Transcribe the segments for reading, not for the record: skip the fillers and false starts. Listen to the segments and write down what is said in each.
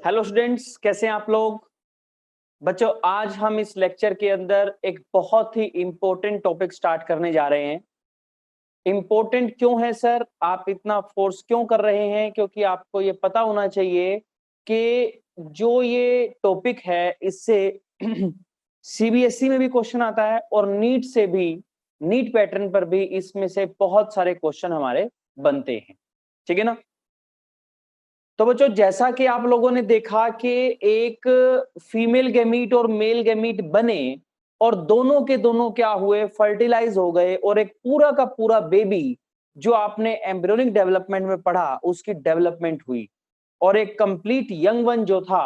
Hello students, कैसे हैं आप लोग। बच्चों, आज हम इस लेक्चर के अंदर एक बहुत ही इंपॉर्टेंट टॉपिक स्टार्ट करने जा रहे हैं। इंपॉर्टेंट क्यों है सर, आप इतना फोर्स क्यों कर रहे हैं? क्योंकि आपको ये पता होना चाहिए कि जो ये टॉपिक है इससे सीबीएसई में भी क्वेश्चन आता है और नीट से भी, नीट पैटर्न पर भी इसमें से बहुत सारे क्वेश्चन हमारे बनते हैं। ठीक है ना। तो बच्चों, जैसा कि आप लोगों ने देखा कि एक फीमेल गैमीट और मेल गैमीट बने और दोनों के दोनों क्या हुए, फर्टिलाइज हो गए और एक पूरा का पूरा बेबी जो आपने एम्ब्रियोनिक डेवलपमेंट में पढ़ा उसकी डेवलपमेंट हुई और एक कंप्लीट यंग वन जो था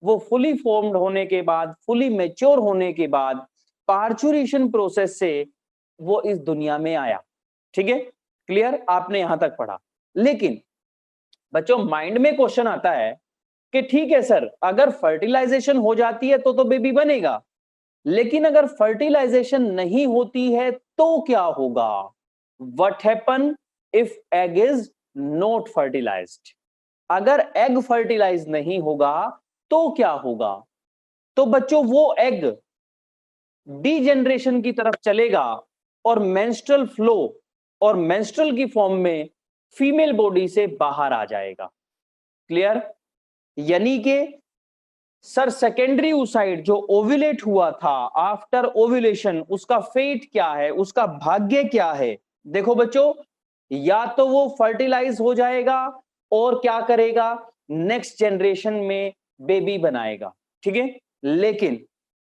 वो फुली फॉर्म्ड होने के बाद, फुली मेच्योर होने के बाद पार्चुरेशन प्रोसेस से वो इस दुनिया में आया। ठीक है, क्लियर, आपने यहां तक पढ़ा। लेकिन बच्चों, माइंड में क्वेश्चन आता है कि ठीक है सर, अगर फर्टिलाइजेशन हो जाती है तो बेबी बनेगा, लेकिन अगर फर्टिलाइजेशन नहीं होती है तो क्या होगा? What happen if egg is not fertilized? अगर एग फर्टिलाइज नहीं होगा तो क्या होगा? तो बच्चों, वो एग डीजेनरेशन की तरफ चलेगा और मेंस्ट्रुअल फ्लो और मेंस्ट्रुअल की फॉर्म में फीमेल बॉडी से बाहर आ जाएगा। क्लियर? यानी कि सर, सेकेंडरी oocyte जो ओव्यूलेट हुआ था, आफ्टर ओव्यूलेशन उसका फेट क्या है, उसका भाग्य क्या है? देखो बच्चों, या तो वो फर्टिलाइज हो जाएगा और क्या करेगा, नेक्स्ट जनरेशन में बेबी बनाएगा। ठीक है, लेकिन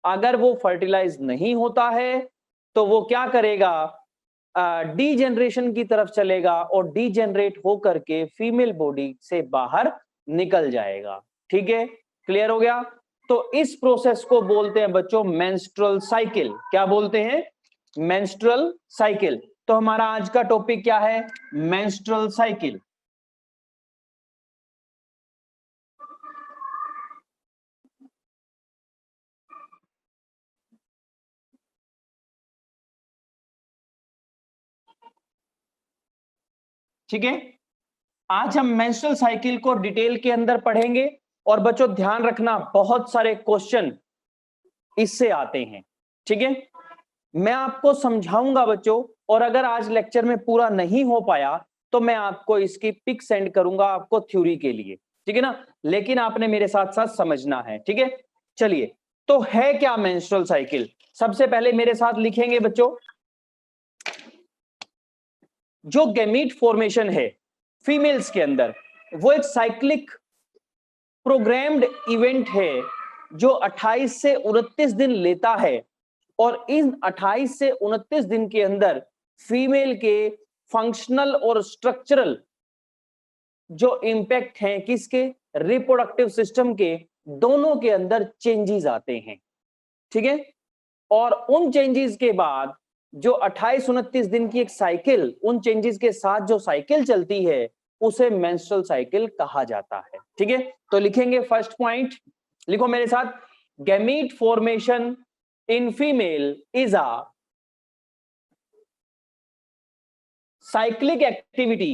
अगर वो फर्टिलाइज नहीं होता है तो वो क्या करेगा, डी जनरेशन की तरफ चलेगा और डी जनरेट होकर के फीमेल बॉडी से बाहर निकल जाएगा। ठीक है, क्लियर हो गया। तो इस प्रोसेस को बोलते हैं बच्चों मेंस्ट्रुअल साइकिल। क्या बोलते हैं? Menstrual cycle. तो हमारा आज का टॉपिक क्या है? Menstrual cycle. ठीक है, आज हम मेंस्ट्रुअल साइकिल को डिटेल के अंदर पढ़ेंगे और बच्चों ध्यान रखना, बहुत सारे क्वेश्चन इससे आते हैं। ठीक है, मैं आपको समझाऊंगा बच्चों, और अगर आज लेक्चर में पूरा नहीं हो पाया तो मैं आपको इसकी पिक सेंड करूंगा आपको थ्योरी के लिए। ठीक है ना, लेकिन आपने मेरे साथ साथ समझना है। ठीक है, चलिए, तो है क्या मेंस्ट्रुअल साइकिल? सबसे पहले मेरे साथ लिखेंगे बच्चों, जो गैमीट फॉर्मेशन है फीमेल्स के अंदर वो एक साइक्लिक प्रोग्राम्ड इवेंट है जो 28 से 29 दिन लेता है और इन 28 से 29 दिन के अंदर फीमेल के फंक्शनल और स्ट्रक्चरल जो इंपैक्ट हैं किसके, रिप्रोडक्टिव सिस्टम के, दोनों के अंदर चेंजेस आते हैं। ठीक है, और उन चेंजेस के बाद जो 28-29 दिन की एक साइकिल, उन चेंजेस के साथ जो साइकिल चलती है उसे मेंस्ट्रुअल साइकिल कहा जाता है। ठीक है, तो लिखेंगे फर्स्ट पॉइंट, लिखो मेरे साथ, gamete formation in female is a cyclic activity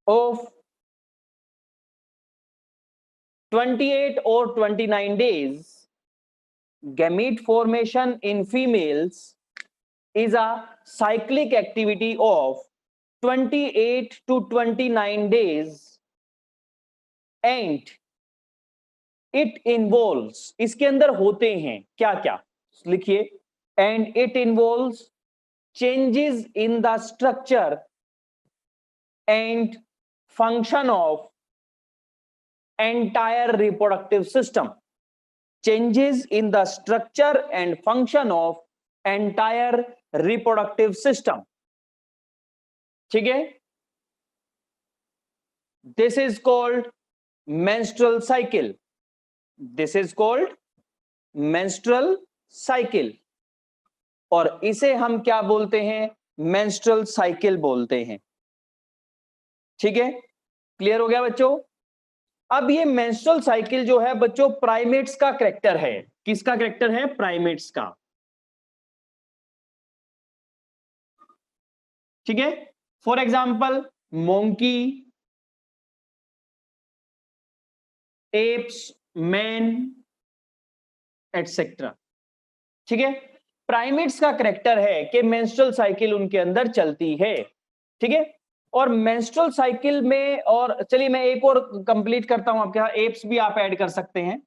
of 28 or 29 days. Gamete formation in females is a cyclic activity of 28 to 29 days and it involves, इसके अंदर होते हैं क्या क्या, लिखिए, and it involves changes in the structure and function of entire reproductive system. Changes in the structure and function of entire reproductive system. ठीक है, this is called menstrual cycle. This is called menstrual cycle और इसे हम क्या बोलते हैं? menstrual cycle बोलते हैं। ठीक है, क्लियर हो गया बच्चों? अब ये मेंस्ट्रुअल साइकिल जो है बच्चों प्राइमेट्स का कैरेक्टर है। किसका कैरेक्टर है? प्राइमेट्स का। ठीक है, for example monkey, apps, man, etcetera. ठीक है, प्राइमेट्स का करेक्टर है कि मेंस्ट्रुअल साइकिल उनके अंदर चलती है। ठीक है, और मेंस्ट्रुअल साइकिल में, और चलिए मैं एक और कंप्लीट करता हूं आपके यहां, एप्स भी आप ऐड कर सकते हैं।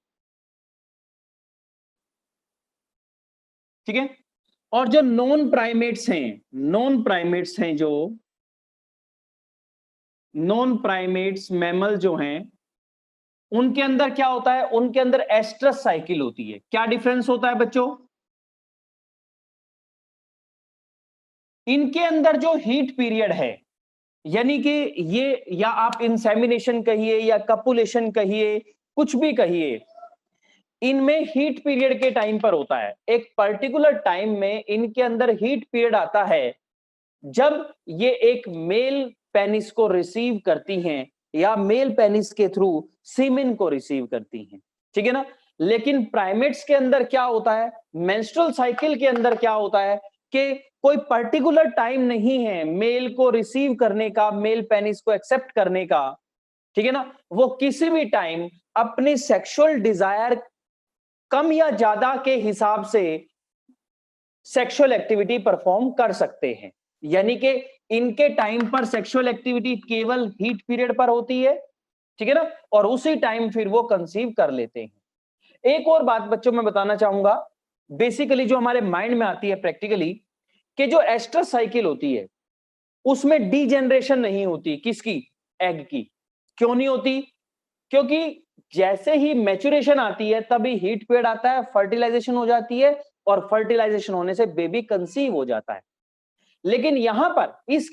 ठीक है, और जो नॉन प्राइमेट्स हैं, नॉन प्राइमेट्स हैं, जो नॉन प्राइमेट्स मैमल जो हैं, उनके अंदर क्या होता है, उनके अंदर एस्ट्रस साइकिल होती है। क्या डिफरेंस होता है बच्चों? इनके अंदर जो हीट पीरियड है, यानी कि ये, या आप इंसेमिनेशन कहिए या कपुलेशन कहिए, कुछ भी कहिए, इनमें हीट पीरियड के टाइम पर होता है। एक पर्टिकुलर टाइम में इनके अंदर हीट पीरियड आता है जब ये एक मेल पेनिस को रिसीव करती हैं या मेल पेनिस के थ्रू सीमेन को रिसीव करती हैं। ठीक है ना? लेकिन प्राइमेट्स के अंदर क्या होता है, मेंस्ट्रुअल साइकिल के अंदर क्या होता है कि कोई पर्टिकुलर टाइम नहीं है मेल को रिसीव करने का, मेल पेनिस को एक्सेप्ट करने का। ठीक है ना? वो किसी भी टाइम अपनी सेक्सुअल डिजायर कम या ज्यादा के हिसाब से सेक्सुअल एक्टिविटी परफॉर्म कर सकते हैं। यानी कि इनके टाइम पर सेक्सुअल एक्टिविटी केवल हीट पीरियड पर होती है। ठीक है ना? और उसी टाइम फिर वो कंसीव कर लेते हैं। एक और बात बच्चों मैं बताना चाहूंगा, बेसिकली जो हमारे माइंड में आती है प्रैक्टिकली, कि जो एस्ट्रस साइकिल होती है उसमें डीजेनरेशन नहीं होती। किसकी? एग की। क्यों नहीं होती? क्योंकि जैसे ही मैच्योरेशन आती है तभी हीट पीरियड आता है, फर्टिलाइजेशन हो जाती है, और फर्टिलाइजेशन होने से बेबी कंसीव हो जाता है। लेकिन यहां पर इस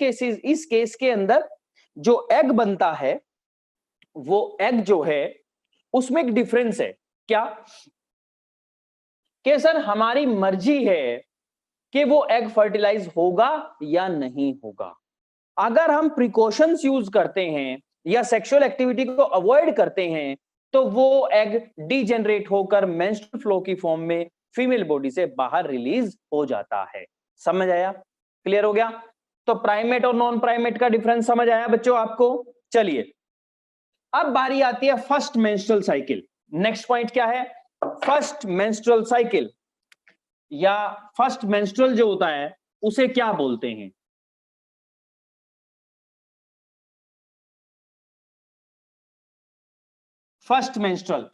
केस के अंदर जो एग बनता है, वो एग जो है उसमें एक डिफरेंस है। क्या? कि सर हमारी मर्जी है कि वो एग फर्टिलाइज होगा या नहीं होगा। अगर हम प्रिकॉशंस यूज करते हैं या सेक्सुअल एक्टिविटी को अवॉइड करते हैं तो वो एग डीजेनरेट होकर मेंस्ट्रुअल फ्लो की फॉर्म में फीमेल बॉडी से बाहर रिलीज हो जाता है। समझ आया? क्लियर हो गया? तो प्राइमेट और नॉन प्राइमेट का डिफरेंस समझ आया बच्चों आपको? चलिए, अब बारी आती है first menstrual cycle. Next point क्या है? फर्स्ट मेंस्ट्रुअल साइकिल या फर्स्ट मेंस्ट्रुअल जो होता है उसे क्या बोलते हैं? फर्स्ट मेंस्ट्रुअल,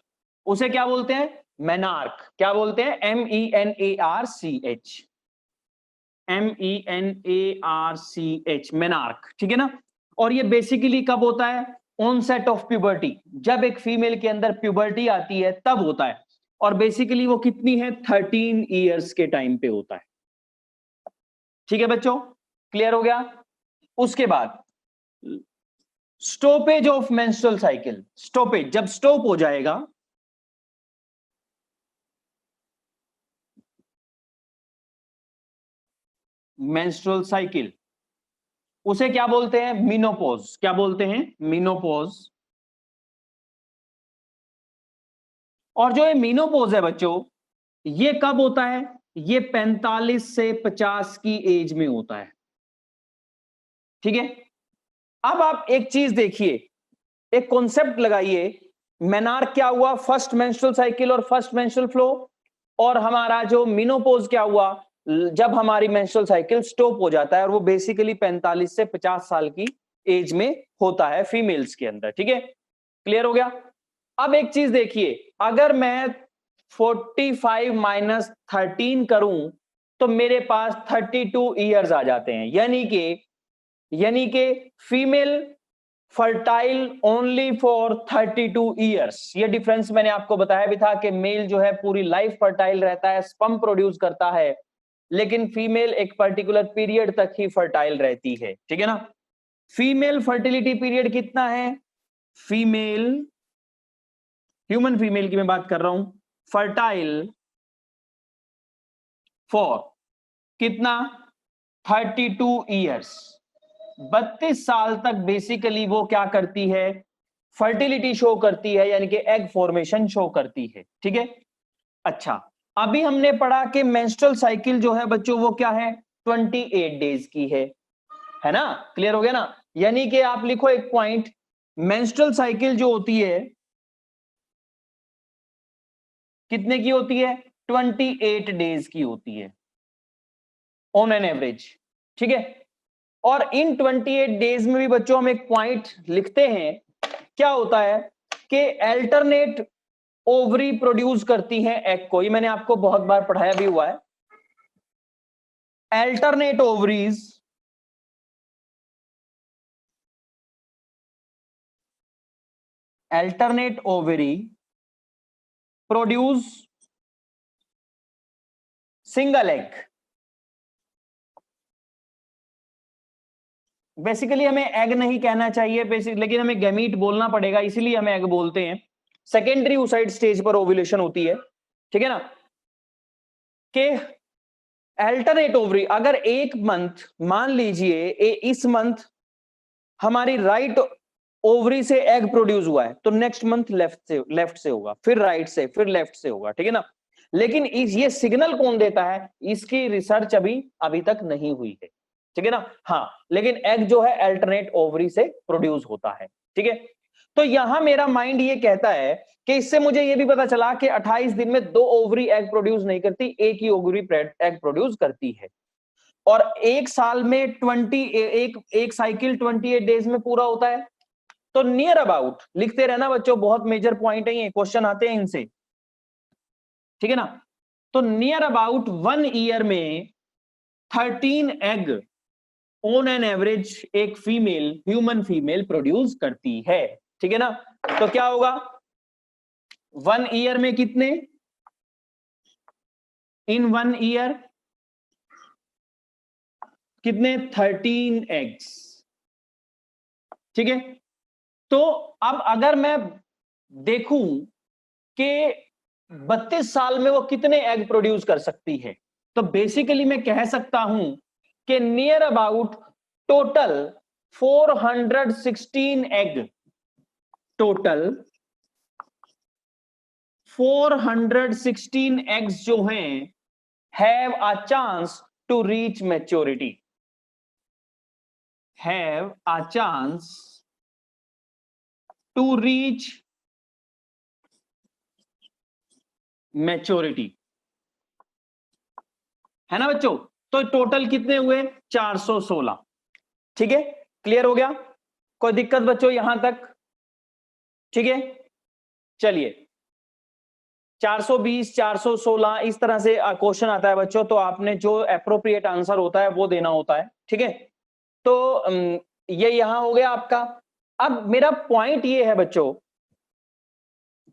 उसे क्या बोलते हैं? मेनार्क। क्या बोलते हैं? MENARCH, MENARCH, menarche. ठीक है ना? और ये बेसिकली कब होता है? ऑनसेट ऑफ प्यूबर्टी, जब एक फीमेल के अंदर प्यूबर्टी आती है तब होता है। और बेसिकली वो कितनी है? 13 ईयर्स के टाइम पे होता है। ठीक है बच्चों, क्लियर हो गया? उसके बाद stoppage of menstrual cycle. Stoppage, जब स्टॉप हो जाएगा, मेंस्ट्रुअल साइकिल, उसे क्या बोलते हैं? मीनोपॉज। क्या बोलते हैं? मीनोपॉज। और जो ये मीनोपॉज है बच्चों, ये कब होता है? ये 45 से 50 की एज में होता है। ठीक है, अब आप एक चीज देखिए, एक कॉन्सेप्ट लगाइए। मेनार्क क्या हुआ? फर्स्ट मेंस्ट्रुअल साइकिल और फर्स्ट मेंस्ट्रुअल फ्लो। और हमारा जो मीनोपॉज क्या हुआ? जब हमारी मेंस्ट्रुअल साइकिल स्टॉप हो जाता है, और वो बेसिकली 45 से 50 साल की एज में होता है फीमेल्स के अंदर। ठीक है, क्लियर हो गया? अब एक चीज देखिए, अगर मैं 45 माइनस 13 करूं तो मेरे पास 32 ईयर्स आ जाते हैं। यानी कि female fertile only for 32 years. ये डिफरेंस मैंने आपको बताया भी था कि मेल जो है पूरी लाइफ फर्टाइल रहता है, स्पर्म प्रोड्यूस करता है, लेकिन फीमेल एक पर्टिकुलर पीरियड तक ही फर्टाइल रहती है। ठीक है ना? फीमेल फर्टिलिटी पीरियड कितना है? फीमेल, ह्यूमन फीमेल की मैं बात कर रहा हूं, फर्टाइल फॉर कितना? 32 ईयर्स। 32 साल तक बेसिकली वो क्या करती है? फर्टिलिटी शो करती है, यानी कि एग फॉर्मेशन शो करती है। ठीक है, अच्छा, अभी हमने पढ़ा कि मेंस्ट्रुअल साइकिल जो है बच्चों वो क्या है? 28 डेज की है ना? क्लियर हो गया ना? यानी कि आप लिखो एक पॉइंट, मेंस्ट्रुअल साइकिल जो होती है कितने की होती है? 28 डेज की होती है ऑन एन एवरेज, ठीक है। और इन 28 डेज में भी बच्चों हम एक पॉइंट लिखते हैं, क्या होता है कि अल्टरनेट ओवरी प्रोड्यूस करती है एग को, ये मैंने आपको बहुत बार पढ़ाया भी हुआ है। Alternate ovaries alternate ovary produce single egg। Basically हमें एग नहीं कहना चाहिए बेसिक, लेकिन हमें गैमीट बोलना पड़ेगा, इसीलिए हम एग बोलते हैं। सेकेंडरी oocyte स्टेज पर ओव्यूलेशन होती है, ठीक है ना। कि अल्टरनेट ओवरी, अगर एक मंथ मान लीजिए इस मंथ हमारी राइट ओवरी से एग प्रोड्यूस हुआ है, तो नेक्स्ट मंथ लेफ्ट से होगा, फिर राइट से, फिर लेफ्ट से होगा, ठीक है ना। लेकिन ये सिग्नल कौन देता है, इसकी रिसर्च अभी तक नहीं हुई है, ठीक है ना। हाँ, लेकिन एग जो है अल्टरनेट ओवरी से प्रोड्यूस होता है, ठीक है। तो यहां मेरा माइंड ये कहता है कि इससे मुझे ये भी पता चला कि 28 दिन में 2 ओवरी एग प्रोड्यूस नहीं करती, एक ही ओवरी एग प्रोड्यूस करती है। और एक साल में एक साइकिल 28 डेज में पूरा होता है। तो नियर अबाउट लिखते रहना बच्चों, बहुत मेजर पॉइंट है ये, क्वेश्चन आते हैं इनसे, ठीक है ना। तो नियर अबाउट 1 ईयर में 13 एग ऑन एन एवरेज एक फीमेल, ह्यूमन फीमेल प्रोड्यूस करती है, ठीक है ना। तो क्या होगा 1 ईयर में कितने, इन 1 ईयर कितने, 13 एग्स, ठीक है। तो अब अगर मैं देखूं कि 32 साल में वो कितने एग प्रोड्यूस कर सकती है, तो बेसिकली मैं कह सकता हूं कि near about total 416 egg, total 416 eggs जो हैं have a chance to reach maturity, have a chance to reach maturity, है ना बच्चों। तो टोटल कितने हुए, 416, ठीक है। क्लियर हो गया, कोई दिक्कत बच्चों यहां तक, ठीक है। चलिए 420 416 इस तरह से क्वेश्चन आता है बच्चों, तो आपने जो एप्रोप्रिएट आंसर होता है वो देना होता है, ठीक है। तो ये यहां हो गया आपका। अब मेरा पॉइंट ये है बच्चों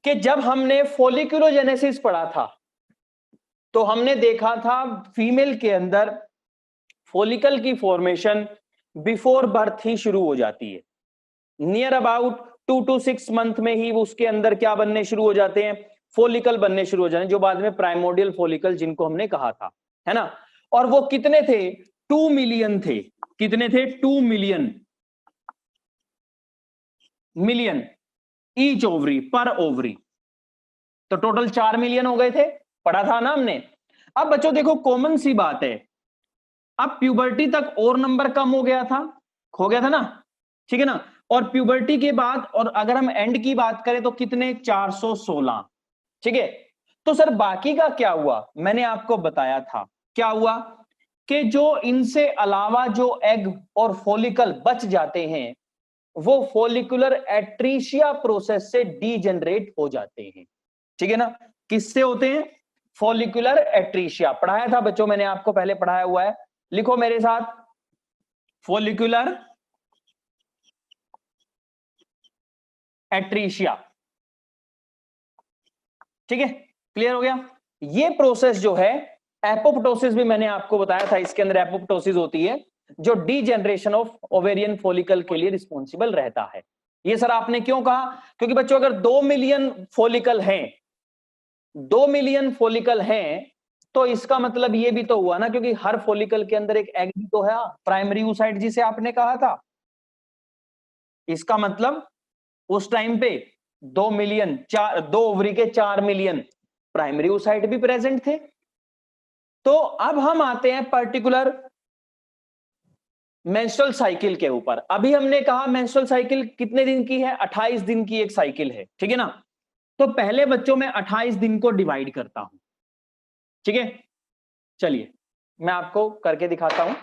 कि जब हमने फोलिकुलोजेनेसिस पढ़ा था, तो हमने देखा था फीमेल के अंदर फोलिकल की फॉर्मेशन बिफोर बर्थ ही शुरू हो जाती है। नियर अबाउट 2 to 6 मंथ में ही उसके अंदर क्या बनने शुरू हो जाते हैं, फोलिकल बनने शुरू हो जाते हैं, जो बाद में प्राइमोडियल फोलिकल जिनको हमने कहा था, है ना। और वो कितने थे, 2 मिलियन थे, कितने थे, 2 मिलियन ईच ओवरी, पर ओवरी, तो टोटल 4 मिलियन हो गए थे, पढ़ा था ना हमने। अब बच्चों देखो कॉमन सी बात है, अब प्यूबर्टी तक और नंबर कम हो गया था, खो गया था ना, ठीक है ना। और प्यूबर्टी के बाद, और अगर हम एंड की बात करें तो कितने, 416, ठीक है। तो सर बाकी का क्या हुआ, मैंने आपको बताया था क्या हुआ कि जो इनसे अलावा जो एग और फॉलिकल बच जाते हैं वो फॉलिकुलर एट्रीशिया प्रोसेस से डीजनरेट हो जाते हैं, ठीक है ना। किससे होते हैं, फॉलिकुलर एट्रीशिया, पढ़ाया था बच्चों मैंने आपको, पहले पढ़ाया हुआ है, लिखो मेरे साथ, फॉलिकुलर एट्रीशिया, ठीक है। क्लियर हो गया। ये प्रोसेस जो है, एपोप्टोसिस भी मैंने आपको बताया था, इसके अंदर एपोप्टोसिस होती है जो डीजेनरेशन ऑफ ओवेरियन फॉलिकल के लिए रिस्पॉन्सिबल रहता है। ये सर आपने क्यों कहा, क्योंकि बच्चों अगर 2 मिलियन फॉलिकल हैं, 2 मिलियन फॉलिकल हैं, तो इसका मतलब ये भी तो हुआ ना, क्योंकि हर फॉलिकल के अंदर एक एग भी तो है, प्राइमरी oocyte जिसे आपने कहा था। इसका मतलब उस टाइम पे 2 मिलियन, 2 ओवरी के 4 मिलियन प्राइमरी oocyte भी प्रेजेंट थे। तो अब हम आते हैं पर्टिकुलर मेंस्ट्रुअल साइकिल के ऊपर। अभी हमने कहा मेंस्ट्रुअल साइकिल कितने दिन की है, 28 दिन की एक साइकिल है, ठीक है ना। तो पहले बच्चों में 28 दिन को डिवाइड करता हूं, ठीक है। चलिए मैं आपको करके दिखाता हूं।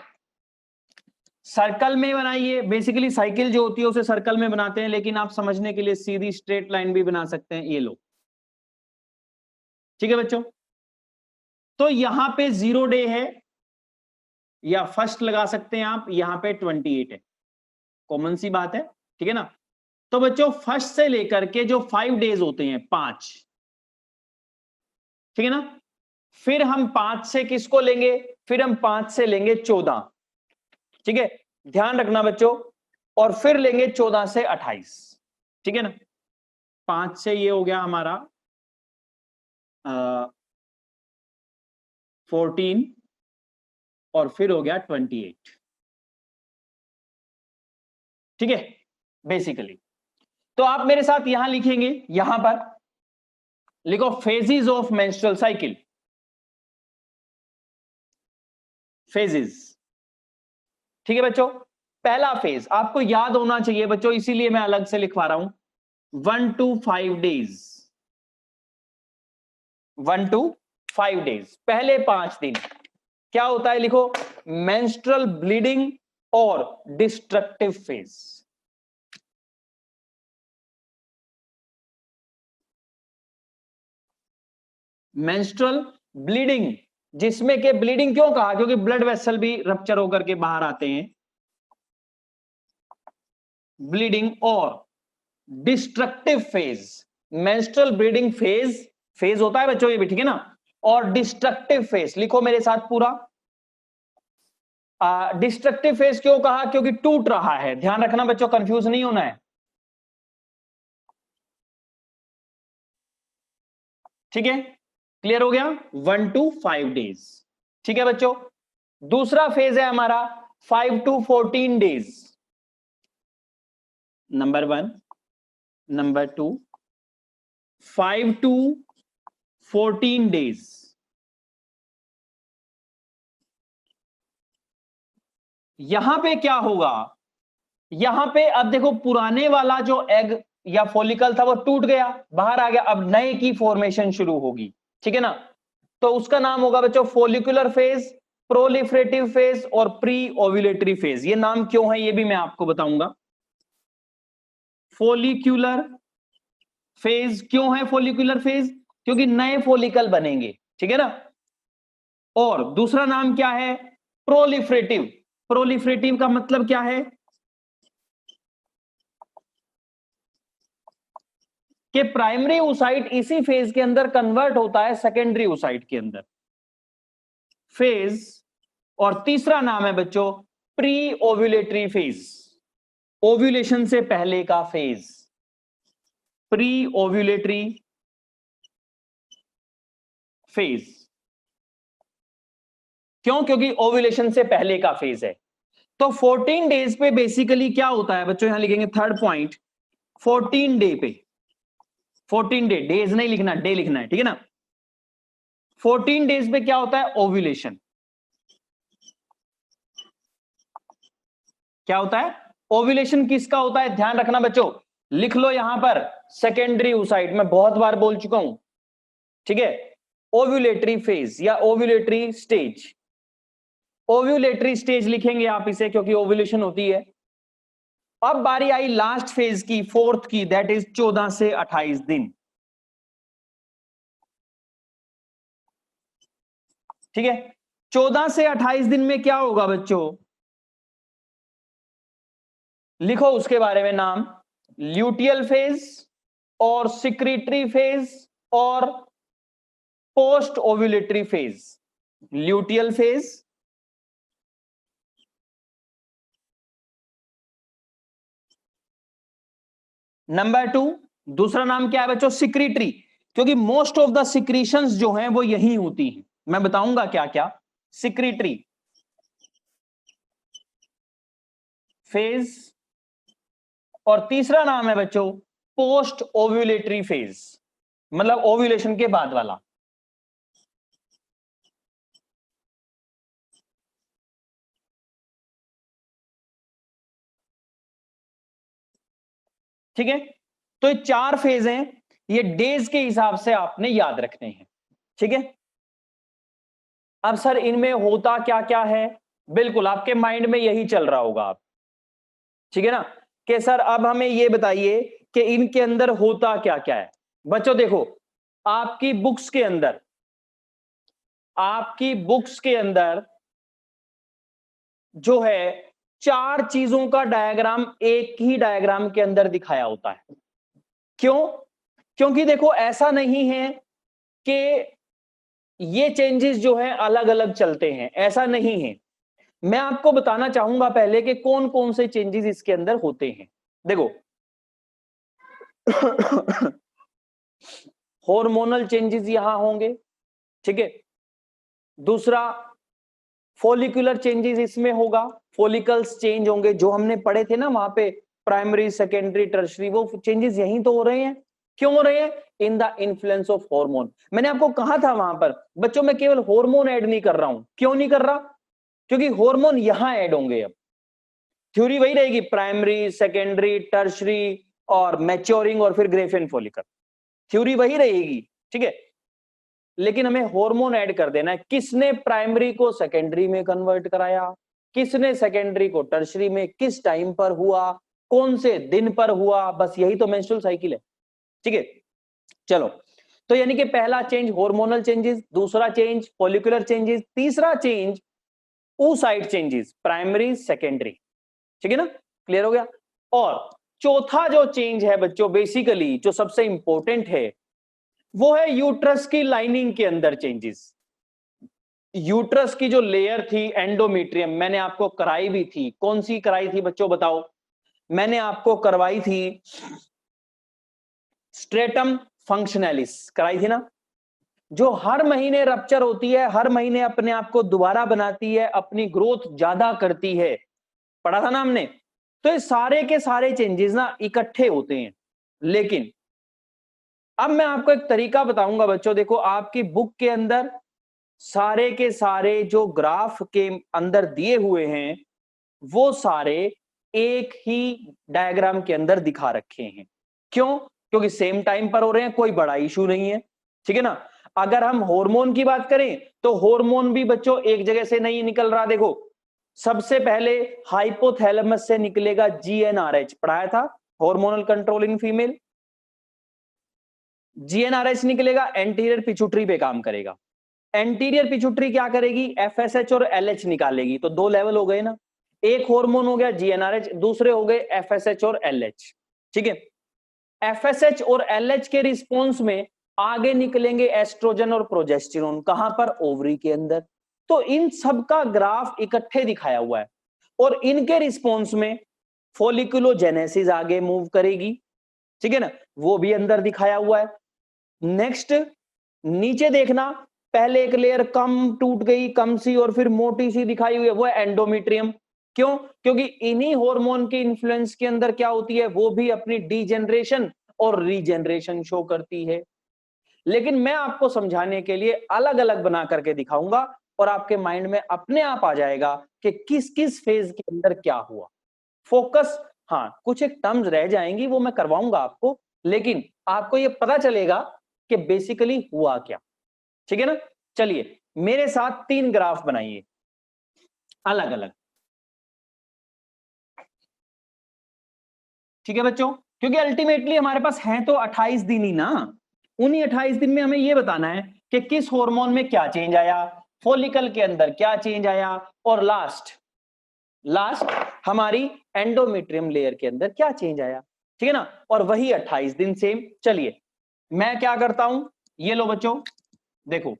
सर्कल में बनाइए, बेसिकली साइकिल जो होती है उसे सर्कल में बनाते हैं, लेकिन आप समझने के लिए सीधी स्ट्रेट लाइन भी बना सकते हैं, ये लो, ठीक है बच्चों। तो यहां पे 0 डे है, या फर्स्ट लगा सकते हैं आप, यहां पे 28 है, कॉमन सी बात है, ठीक है ना। तो बच्चों फर्स्ट से लेकर के जो 5 डेज होते हैं, 5, ठीक है ना, फिर हम 5 से किसको लेंगे, फिर हम 5 से लेंगे 14, ठीक है, ध्यान रखना बच्चों, और फिर लेंगे 14 से 28, ठीक है ना। 5 से ये हो गया हमारा 14, और फिर हो गया 28, ठीक है बेसिकली। तो आप मेरे साथ यहां लिखेंगे, यहां पर लिखो phases of menstrual cycle, phases, ठीक है बच्चों। पहला फेज आपको याद होना चाहिए बच्चों, इसीलिए मैं अलग से लिखवा रहा हूं, 1 to 5 डेज, 1 to 5 डेज, पहले 5 दिन क्या होता है, लिखो मेंस्ट्रुअल ब्लीडिंग और डिस्ट्रक्टिव फेज। मेंस्ट्रुअल ब्लीडिंग, जिसमें के ब्लीडिंग क्यों कहा, क्योंकि ब्लड वेसल भी रप्चर होकर के बाहर आते हैं, ब्लीडिंग, और destructive phase, menstrual bleeding phase, phase होता है बच्चों ये भी, ठीक है ना, और डिस्ट्रक्टिव फेज लिखो मेरे साथ पूरा। डिस्ट्रक्टिव फेज क्यों कहा, क्योंकि टूट रहा है, ध्यान रखना बच्चों, कंफ्यूज नहीं होना है, ठीक है, क्लियर हो गया, 1 to 5 डेज, ठीक है बच्चों। दूसरा फेज है हमारा 5 to 14 days, number 1, number 2, 5 to 14 days. यहां पे क्या होगा, यहां पे अब देखो पुराने वाला जो एग या फॉलिकल था वो टूट गया, बाहर आ गया, अब नए की फॉर्मेशन शुरू होगी, ठीक है ना। तो उसका नाम होगा बच्चों फोलिकुलर फेज, प्रोलिफरेटिव फेज और प्री ओव्यूलेटरी फेज। ये नाम क्यों है ये भी मैं आपको बताऊंगा। फोलिकुलर फेज क्यों है, फोलिकुलर फेज क्योंकि नए फोलिकल बनेंगे, ठीक है ना। और दूसरा नाम क्या है, प्रोलिफरेटिव, प्रोलिफरेटिव का मतलब क्या है कि प्राइमरी oocyte इसी फेज के अंदर कन्वर्ट होता है सेकेंडरी oocyte के अंदर, फेज। और तीसरा नाम है बच्चों प्री ओव्यूलेटरी फेज, ओव्यूलेशन से पहले का फेज, प्री ओव्यूलेटरी फेज। क्यों, क्योंकि ओव्यूलेशन से पहले का फेज है। तो 14 डेज पे बेसिकली क्या होता है बच्चों, यहां लिखेंगे थर्ड पॉइंट, 14 डे पे, 14 डे, डेज नहीं लिखना, डे लिखना है, ठीक है ना। 14 डेज पे क्या होता है, ओव्यूलेशन, क्या होता है, ओव्यूलेशन किसका होता है, ध्यान रखना बच्चों, लिख लो यहां पर सेकेंडरी oocyte, मैं बहुत बार बोल चुका हूं, ठीक है। ओव्यूलेटरी फेज या ओव्यूलेटरी स्टेज, ओव्यूलेटरी स्टेज लिखेंगे आप इसे क्योंकि ओव्यूलेशन होती है। अब बारी आई लास्ट फेज की, फोर्थ की, दैट इज 14 से 28 दिन, ठीक है। 14 से 28 दिन में क्या होगा बच्चों, लिखो उसके बारे में नाम, ल्यूटियल फेज और सिक्रीटरी फेज और post ovulatory phase. Luteal phase, number 2, दूसरा नाम क्या है बच्चों, सिक्रीटरी, क्योंकि मोस्ट ऑफ द सिक्रीशंस जो हैं वो यही होती हैं, मैं बताऊंगा क्या क्या, सिक्रीटरी फेज। और तीसरा नाम है बच्चों पोस्ट ओव्यूलेटरी फेज, मतलब ओव्यूलेशन के बाद वाला, ठीक है। तो ये 4 फेज हैं, ये डेज के हिसाब से आपने याद रखने हैं, ठीक है। अब सर इनमें होता क्या क्या है, बिल्कुल आपके माइंड में यही चल रहा होगा आप, ठीक है ना, कि सर अब हमें ये बताइए कि इनके अंदर होता क्या क्या है। बच्चों देखो, आपकी बुक्स के अंदर, आपकी बुक्स के अंदर जो है 4 चीजों का डायग्राम एक ही डायग्राम के अंदर दिखाया होता है। क्यों? क्योंकि देखो ऐसा नहीं है कि ये चेंजेस जो है अलग अलग चलते हैं, ऐसा नहीं है। मैं आपको बताना चाहूंगा पहले कि कौन कौन से चेंजेस इसके अंदर होते हैं। देखो हार्मोनल चेंजेस यहां होंगे, ठीक है। दूसरा फॉलिकुलर चेंजेस इसमें होगा, फॉलिकल्स चेंज होंगे, जो हमने पढ़े थे ना वहां पे, प्राइमरी सेकेंडरी टर्शरी, वो चेंजेस यहीं तो हो रहे हैं। क्यों हो रहे हैं? In the influence of hormone. मैंने आपको कहा था वहां पर बच्चों, मैं केवल हार्मोन ऐड नहीं कर रहा हूं। क्यों नहीं कर रहा? क्योंकि हार्मोन यहां ऐड होंगे। अब थ्योरी वही रहेगी, प्राइमरी सेकेंडरी टर्शरी और मैच्योरिंग और फिर ग्रेफिन फॉलिकल, थ्योरी वही रहेगी, ठीक है। लेकिन हमें हार्मोन ऐड कर देना है। किसने प्राइमरी को सेकेंडरी में कन्वर्ट कराया, किसने सेकेंडरी को टर्शरी में, किस टाइम पर हुआ, कौन से दिन पर हुआ, बस यही तो मेंस्ट्रुअल साइकिल है, ठीक है। चलो, तो यानी कि पहला चेंज हार्मोनल चेंजेस, दूसरा चेंज फॉलिकुलर चेंजेस, तीसरा change oocyte changes, primary secondary, ठीक है ना, क्लियर हो गया। और चौथा जो चेंज है बच्चों, बेसिकली जो सबसे इंपॉर्टेंट है, वो है यूट्रस की लाइनिंग के अंदर चेंजेस। यूट्रस की जो लेयर थी एंडोमेट्रियम, मैंने आपको कराई भी थी। कौन सी कराई थी बच्चों बताओ? मैंने आपको करवाई थी स्ट्रेटम फंक्शनैलिस, कराई थी ना, जो हर महीने रप्चर होती है, हर महीने अपने आप को दोबारा बनाती है, अपनी ग्रोथ ज्यादा करती है, पढ़ा था ना हमने। तो ये सारे के सारे चेंजेस ना इकट्ठे होते हैं। लेकिन अब मैं आपको एक तरीका बताऊंगा बच्चों, देखो आपकी बुक के अंदर सारे के सारे जो ग्राफ के अंदर दिए हुए हैं, वो सारे एक ही डायग्राम के अंदर दिखा रखे हैं। क्यों? क्योंकि सेम टाइम पर हो रहे हैं, कोई बड़ा इशू नहीं है, ठीक है ना। अगर हम हार्मोन की बात करें तो हार्मोन भी बच्चों एक जगह से नहीं निकल रहा। देखो सबसे पहले हाइपोथैलेमस से निकलेगा जीएनआरएच, पढ़ाया था, hormonal control in female. GnRH निकलेगा, एंटीरियर पिट्यूटरी पे काम करेगा। एंटीरियर पिट्यूटरी क्या करेगी? एफएसएच और एलएच निकालेगी। तो दो लेवल हो गए ना, एक हार्मोन हो गया जीएनआरएच, दूसरे हो गए एफएसएच और एलएच, ठीक है। एफएसएच और एलएच के रिस्पॉन्स में आगे निकलेंगे एस्ट्रोजन और प्रोजेस्टेरोन, कहां पर? ओवरी के अंदर। तो इन सब का ग्राफ इकट्ठे दिखाया हुआ है, और इनके रिस्पॉन्स में फॉलिकुलोजेनेसिस आगे मूव करेगी, ठीक है ना, वो भी अंदर दिखाया हुआ है। नेक्स्ट नीचे देखना, पहले एक लेयर कम टूट गई, कम सी और फिर मोटी सी दिखाई हुई है, वो है एंडोमेट्रियम। क्यों? क्योंकि इन्हीं हार्मोन के इन्फ्लुएंस के अंदर क्या होती है, वो भी अपनी डीजेनरेशन और रीजेनरेशन शो करती है। लेकिन मैं आपको समझाने के लिए अलग अलग बना करके दिखाऊंगा, और आपके माइंड में अपने आप आ जाएगा कि किस किस फेज के अंदर क्या हुआ। फोकस, हाँ कुछ एक टर्म्स रह जाएंगी वो मैं करवाऊंगा आपको, लेकिन आपको ये पता चलेगा कि बेसिकली हुआ क्या, ठीक है ना। चलिए मेरे साथ 3 ग्राफ बनाइए अलग अलग, ठीक है बच्चों, क्योंकि अल्टीमेटली हमारे पास है तो 28 दिन ही ना। उन्हीं 28 दिन में हमें यह बताना है कि किस हार्मोन में क्या चेंज आया, फॉलिकल के अंदर क्या चेंज आया, और लास्ट लास्ट हमारी एंडोमेट्रियम लेयर के अंदर क्या चेंज आया, ठीक है ना। और वही 28 दिन सेम। चलिए मैं क्या करता हूं, ये लो बच्चों, देखो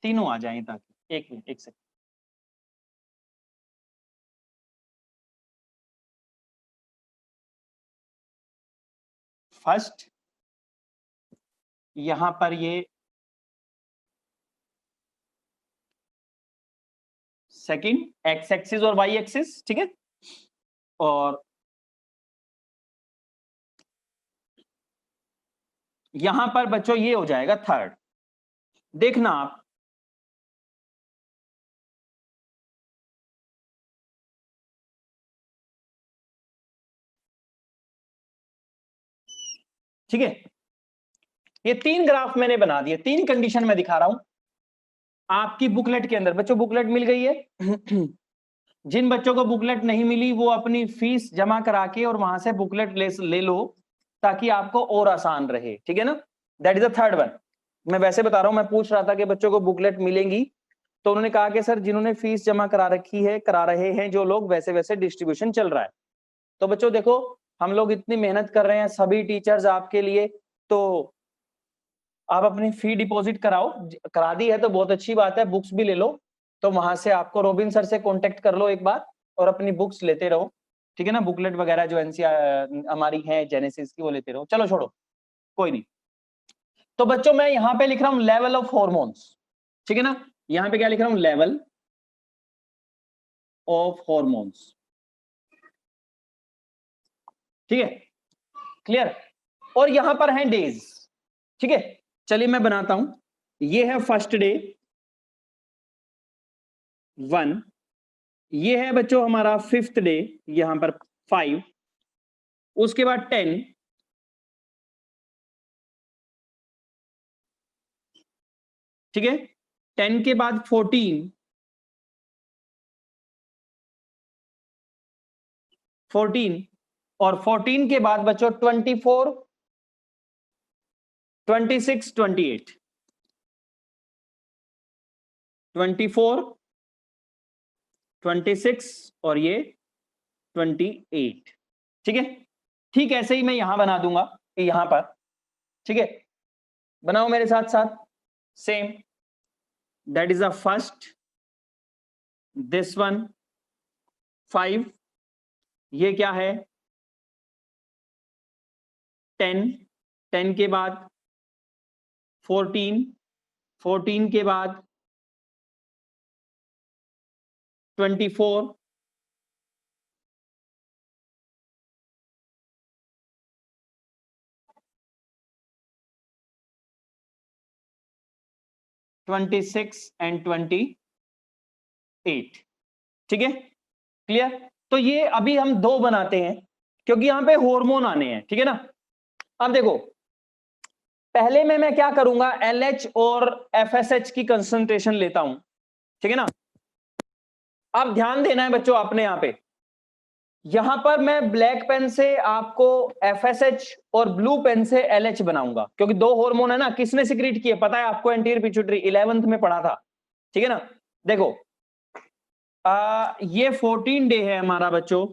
तीनों आ जाएं, ताकि एक मिनट, एक सेकंड। फर्स्ट यहां पर ये सेकंड, एक्स एक्सिस और वाई एक्सिस, ठीक है। और यहां पर बच्चों ये हो जाएगा थर्ड। देखना आप, ठीक है, ये 3 ग्राफ मैंने बना दिए, 3 कंडीशन मैं दिखा रहा हूं आपकी बुकलेट के अंदर। बच्चों बुकलेट मिल गई है? जिन बच्चों को बुकलेट नहीं मिली वो अपनी फीस जमा करा के और वहां से बुकलेट ले लो ताकि आपको और आसान रहे, ठीक है ना। That is the third one. मैं वैसे बता रहा हूं, मैं पूछ रहा था कि बच्चों को बुकलेट मिलेंगी, तो उन्होंने कहा कि सर जिन्होंने फीस जमा करा रखी है, करा रहे हैं जो लोग, वैसे वैसे डिस्ट्रीब्यूशन चल रहा है। तो बच्चों देखो, हम लोग इतनी मेहनत कर रहे हैं सभी टीचर्स आपके लिए, तो आप अपनी फी डिपॉजिट कराओ। करा दी है तो बहुत अच्छी बात है, बुक्स भी ले लो। तो वहां से आपको रोबिन सर से कांटेक्ट कर लो एक बार और अपनी बुक्स लेते रहो, ठीक है ना। बुकलेट वगैरह जो एनसीईआरटी हमारी है जेनेसिस की, वो लेते रहो। चलो छोड़ो, कोई नहीं। तो बच्चों मैं यहां पे लिख रहा हूं लेवल ऑफ हॉर्मोन्स, ठीक है ना। यहां पे क्या लिख रहा हूं? लेवल ऑफ हॉर्मोन्स, ठीक है, क्लियर। और यहां पर है डेज, ठीक है। चलिए मैं बनाता हूं, ये है फर्स्ट डे 1, ये है बच्चों हमारा फिफ्थ डे, यहां पर 5, उसके बाद 10, ठीक है, 10 के बाद 14, 14 और 14 के बाद बच्चों 24, 26, 28, 24, 26 और ये 28, ठीक है। ठीक ऐसे ही मैं यहां बना दूंगा, यहां पर, ठीक है। बनाओ मेरे साथ साथ, same, that is a first, this one 5, ये क्या है 10, 10 के बाद 14, 14 के बाद 24, 26 एंड 28, ठीक है, क्लियर। तो ये अभी हम 2 बनाते हैं क्योंकि यहां पे हार्मोन आने हैं, ठीक है ना। अब देखो, पहले में मैं क्या करूंगा, LH और FSH की कंसंट्रेशन लेता हूं, ठीक है ना। अब ध्यान देना है बच्चों आपने, यहां पे, यहां पर मैं ब्लैक पेन से आपको FSH और ब्लू पेन से LH बनाऊंगा, क्योंकि 2 हार्मोन है ना। किसने सिक्रीट किए पता है आपको? एंटीरियर पिट्यूटरी, 11th में पढ़ा था, ठीक है ना। देखो ये 14 डे है हमारा बच्चों,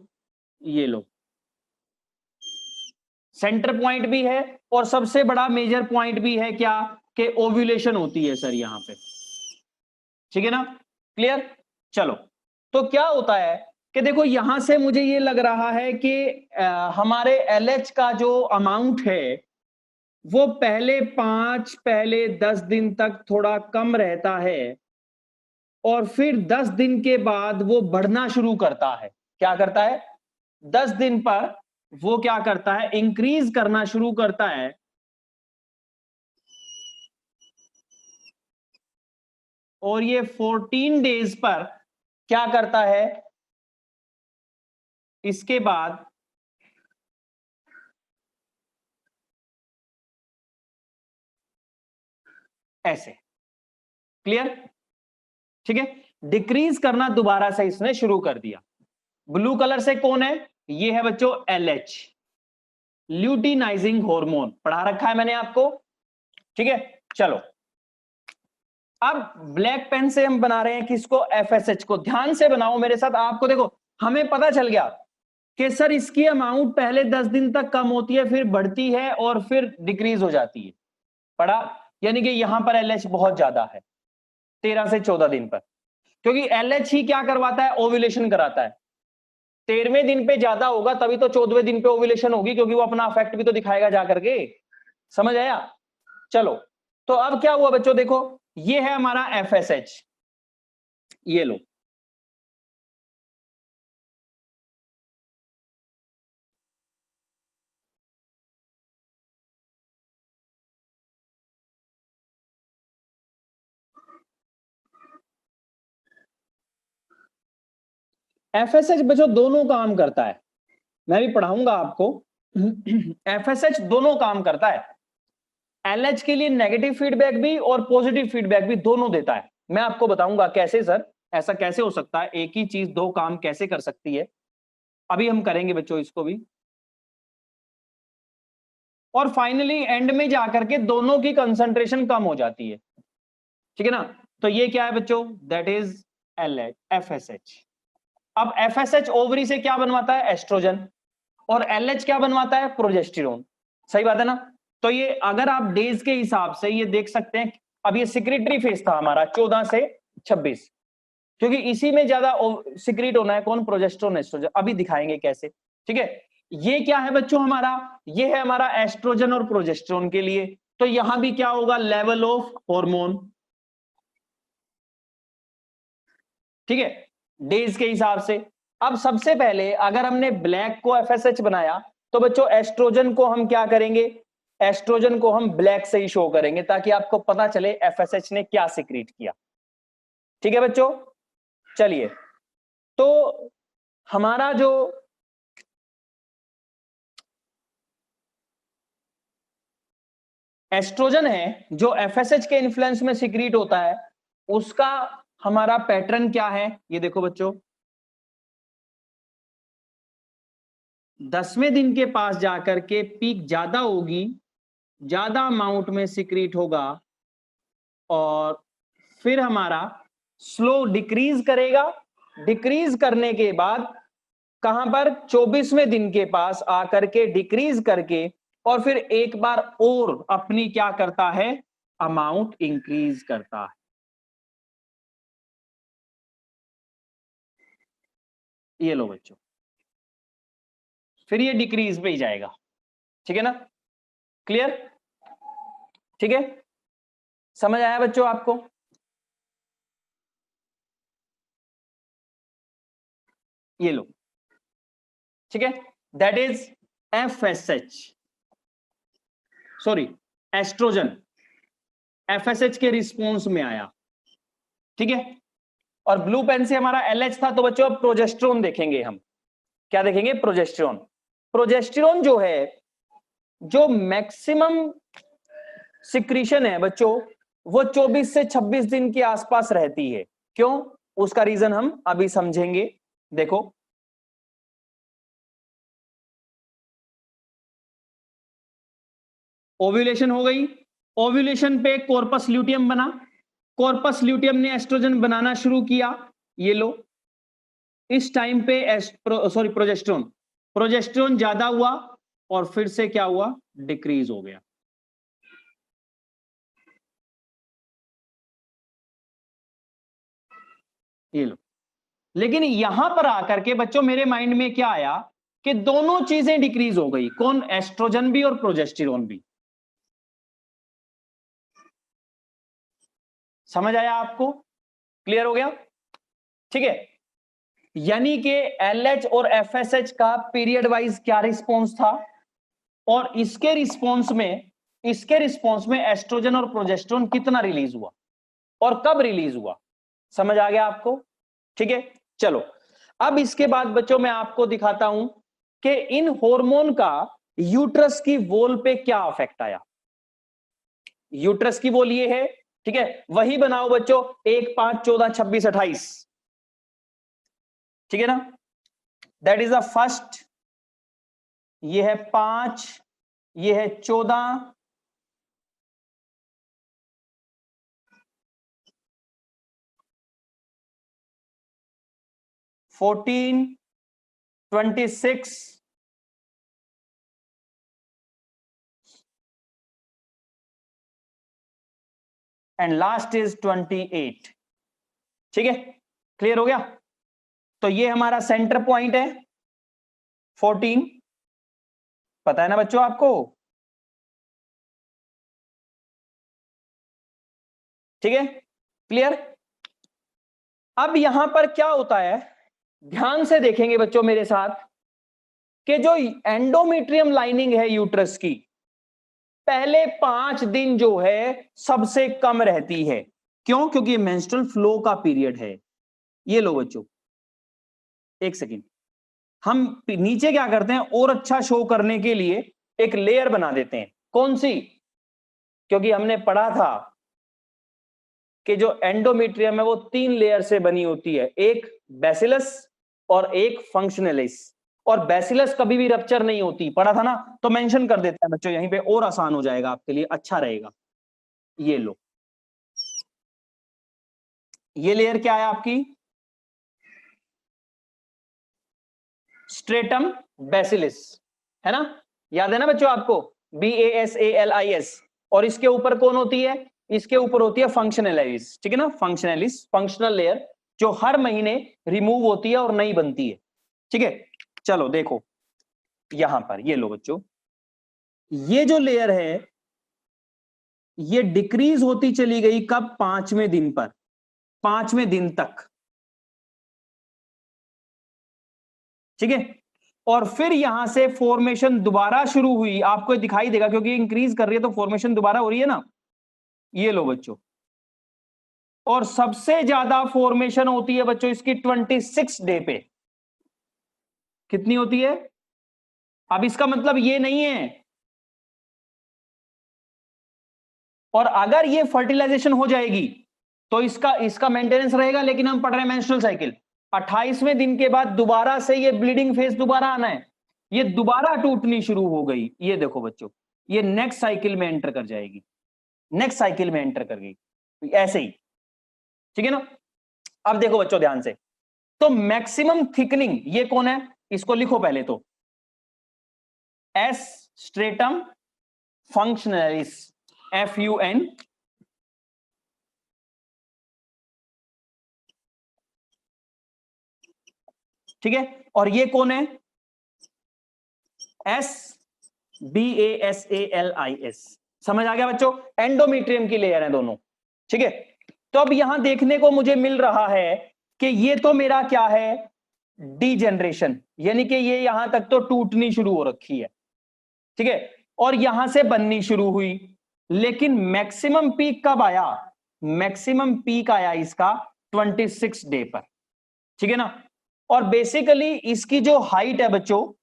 ये लो, सेंटर पॉइंट भी है और सबसे बड़ा मेजर पॉइंट भी है क्या, कि ओव्यूलेशन होती है सर यहां पे, ठीक है ना, क्लियर। चलो, तो क्या होता है कि देखो यहां से मुझे ये लग रहा है कि हमारे LH का जो अमाउंट है वो पहले 5, पहले 10 दिन तक थोड़ा कम रहता है और फिर 10 दिन के बाद वो बढ़ना शुरू करता है। क्या करता है? 10 दिन पर वो क्या करता है, इंक्रीज करना शुरू करता है। और ये 14 डेज पर क्या करता है, इसके बाद ऐसे, क्लियर, ठीक है। डिक्रीज करना दोबारा से इसने शुरू कर दिया। ब्लू कलर से कौन है? ये है बच्चों LH, ल्यूटिनाइजिंग हार्मोन, पढ़ा रखा है मैंने आपको, ठीक है। चलो, अब ब्लैक पेन से हम बना रहे हैं किसको? FSH को। ध्यान से बनाओ मेरे साथ, आपको देखो हमें पता चल गया कि सर इसकी अमाउंट पहले 10 दिन तक कम होती है, फिर बढ़ती है और फिर डिक्रीज हो जाती है, पढ़ा। यानी कि यहां पर LH बहुत ज्यादा है 13 से 14 दिन पर, क्योंकि LH ही क्या करवाता है, ओव्यूलेशन कराता है। 13वें दिन पे ज्यादा होगा तभी तो 14वें दिन पे ओव्यूलेशन होगी, क्योंकि वो अपना इफेक्ट भी तो दिखाएगा जा करके, समझ आया। चलो, तो अब क्या हुआ बच्चों, देखो ये है हमारा FSH, ये लो, FSH बच्चों दोनों काम करता है, मैं भी पढ़ाऊंगा आपको। एफएसएच दोनों काम करता है, एलएच के लिए नेगेटिव फीडबैक भी और पॉजिटिव फीडबैक भी दोनों देता है। मैं आपको बताऊंगा कैसे सर, ऐसा कैसे हो सकता है, एक ही चीज दो काम कैसे कर सकती है, अभी हम करेंगे बच्चों इसको भी। और फाइनली एंड में जाकर के दोनों की कंसंट्रेशन कम हो जाती है, ठीक है ना। तो ये क्या है बच्चों, दैट इज एफएसएच। अब एफएसएच ओवरी से क्या बनवाता है, एस्ट्रोजन, और एलएच क्या बनवाता है, प्रोजेस्टेरोन। सही बात है ना। तो ये अगर आप डेज के हिसाब से ये देख सकते हैं, अब ये सिक्रेटरी फेज था हमारा 14 से 26, क्योंकि इसी में ज्यादा सिक्रीट होना है, कौन, प्रोजेस्टेरोन एस्ट्रोजन, अभी दिखाएंगे कैसे, ठीक है। ये क्या है बच्चों हमारा, ये है हमारा एस्ट्रोजन और प्रोजेस्टेरोन के लिए। तो यहां भी क्या होगा, लेवल ऑफ हार्मोन, ठीक है, डेज के हिसाब से। अब सबसे पहले अगर हमने ब्लैक को एफएसएच बनाया, तो बच्चों एस्ट्रोजन को हम क्या करेंगे, एस्ट्रोजन को हम ब्लैक से ही शो करेंगे, ताकि आपको पता चले एफएसएच ने क्या सिक्रीट किया, ठीक है बच्चों। चलिए, तो हमारा जो एस्ट्रोजन है, जो एफएसएच के इन्फ्लुएंस में सिक्रीट होता है, उसका हमारा पैटर्न क्या है, ये देखो बच्चों। 10वें दिन के पास जाकर के पीक ज्यादा होगी, ज्यादा अमाउंट में सिक्रीट होगा, और फिर हमारा स्लो डिक्रीज करेगा, डिक्रीज करने के बाद कहां पर, 24वें दिन के पास आकर के डिक्रीज करके, और फिर एक बार और अपनी क्या करता है, अमाउंट इंक्रीज करता है। ये लो बच्चों, फिर ये डिक्रीज पे ही जाएगा, ठीक है ना, क्लियर, ठीक है, समझ आया बच्चों आपको। ये लो, ठीक है, that is FSH, sorry estrogen FSH के रिस्पॉन्स में आया, ठीक है। और ब्लू पेन से हमारा एलएच था, तो बच्चों अब प्रोजेस्टेरोन देखेंगे हम, क्या देखेंगे, प्रोजेस्टेरोन। प्रोजेस्टेरोन जो है, जो मैक्सिमम सिक्रीशन है बच्चों, वो 24 से 26 दिन के आसपास रहती है। क्यों, उसका रीजन हम अभी समझेंगे। देखो, ओव्यूलेशन हो गई, ओव्यूलेशन पे कॉर्पस ल्यूटियम बना, कॉर्पस ल्यूटियम ने एस्ट्रोजन बनाना शुरू किया, ये लो। इस टाइम पे सॉरी प्रोजेस्टेरोन, प्रोजेस्टेरोन ज्यादा हुआ, और फिर से क्या हुआ, डिक्रीज हो गया। ये लो, लेकिन यहां पर आकर के बच्चों मेरे माइंड में क्या आया, कि दोनों चीजें डिक्रीज हो गई, कौन, एस्ट्रोजन भी और प्रोजेस्टेरोन भी। समझ आया आपको, क्लियर हो गया, ठीक है। यानी कि एलएच और एफएसएच का पीरियड वाइज क्या रिस्पॉन्स था, और इसके रिस्पॉन्स में एस्ट्रोजन और प्रोजेस्टेरोन कितना रिलीज हुआ और कब रिलीज हुआ, समझ आ गया आपको, ठीक है। चलो, अब इसके बाद बच्चों मैं आपको दिखाता हूं कि इन हार्मोन का यूट्रस की वॉल पे क्या इफेक्ट आया। यूट्रस की वॉल ये है, ठीक है, वही बनाओ बच्चों, 1, 5, 14, 26, 28, ठीक है ना, दैट इज द फर्स्ट, ये है 5, ये है 14, फोर्टीन, 26, एंड लास्ट इज 28, ठीक है, क्लियर हो गया। तो ये हमारा सेंटर पॉइंट है 14, पता है ना बच्चों आपको, ठीक है, क्लियर। अब यहां पर क्या होता है, ध्यान से देखेंगे बच्चों मेरे साथ, कि जो एंडोमेट्रियम लाइनिंग है यूट्रस की, पहले 5 दिन जो है सबसे कम रहती है। क्यों, क्योंकि मेंस्ट्रुअल फ्लो का पीरियड है। ये लो बच्चों, एक सेकेंड, हम नीचे क्या करते हैं, और अच्छा शो करने के लिए एक लेयर बना देते हैं। कौन सी? क्योंकि हमने पढ़ा था कि जो एंडोमेट्रियम है वो 3 लेयर से बनी होती है, एक बैसिलस और एक फंक्शनलिस। और बैसिलस कभी भी रप्चर नहीं होती, पढ़ा था ना, तो मेंशन कर देते हैं बच्चों यहीं पे, और आसान हो जाएगा आपके लिए, अच्छा रहेगा। ये लो, ये लेयर क्या है आपकी? स्ट्रेटम बैसिलिस, है ना? याद है ना बच्चों आपको, BASALIS। और इसके ऊपर कौन होती है? इसके ऊपर होती है फंक्शनलिस, ठीक है ना? फंक्शनलिस, फंक्शनल लेयर, जो हर महीने रिमूव होती है और नई बनती है, ठीक है? चलो देखो यहां पर, ये लो बच्चों, ये जो लेयर है ये डिक्रीज होती चली गई कब? 5वें दिन पर, 5वें दिन तक, ठीक है? और फिर यहां से फॉर्मेशन दोबारा शुरू हुई, आपको दिखाई देगा क्योंकि इंक्रीज कर रही है तो फॉर्मेशन दोबारा हो रही है ना। ये लो बच्चों, और सबसे ज्यादा फॉर्मेशन होती है बच्चों इसकी 26 डे पे। कितनी होती है? अब इसका मतलब ये नहीं है, और अगर ये फर्टिलाइजेशन हो जाएगी तो इसका इसका मेंटेनेंस रहेगा, लेकिन हम पढ़ रहे हैं मेंस्ट्रुअल साइकिल, 28वें दिन के बाद दोबारा से ये ब्लीडिंग फेज दोबारा आना है, ये दोबारा टूटनी शुरू हो गई, ये देखो बच्चों, ये नेक्स्ट साइकिल में एंटर कर जाएगी, नेक्स्ट साइकिल में एंटर कर गई, ऐसे ही, ठीक है ना? अब देखो बच्चों ध्यान से, तो मैक्सिमम थिकनिंग ये कौन है? इसको लिखो पहले तो, एस स्ट्रेटम फंक्शनलिस, FUN, ठीक है? और ये कौन है? SBASALIS। समझ आ गया बच्चों? एंडोमेट्रियम की लेयर है दोनों, ठीक है? तो अब यहां देखने को मुझे मिल रहा है कि ये तो मेरा क्या है? डीजेनरेशन, यानी कि ये यहां तक तो टूटनी शुरू हो रखी है, ठीक है? और यहां से बननी शुरू हुई, लेकिन मैक्सिमम पीक कब आया? मैक्सिमम पीक आया इसका 26 डे पर, ठीक है ना? और बेसिकली इसकी जो हाइट है बच्चों,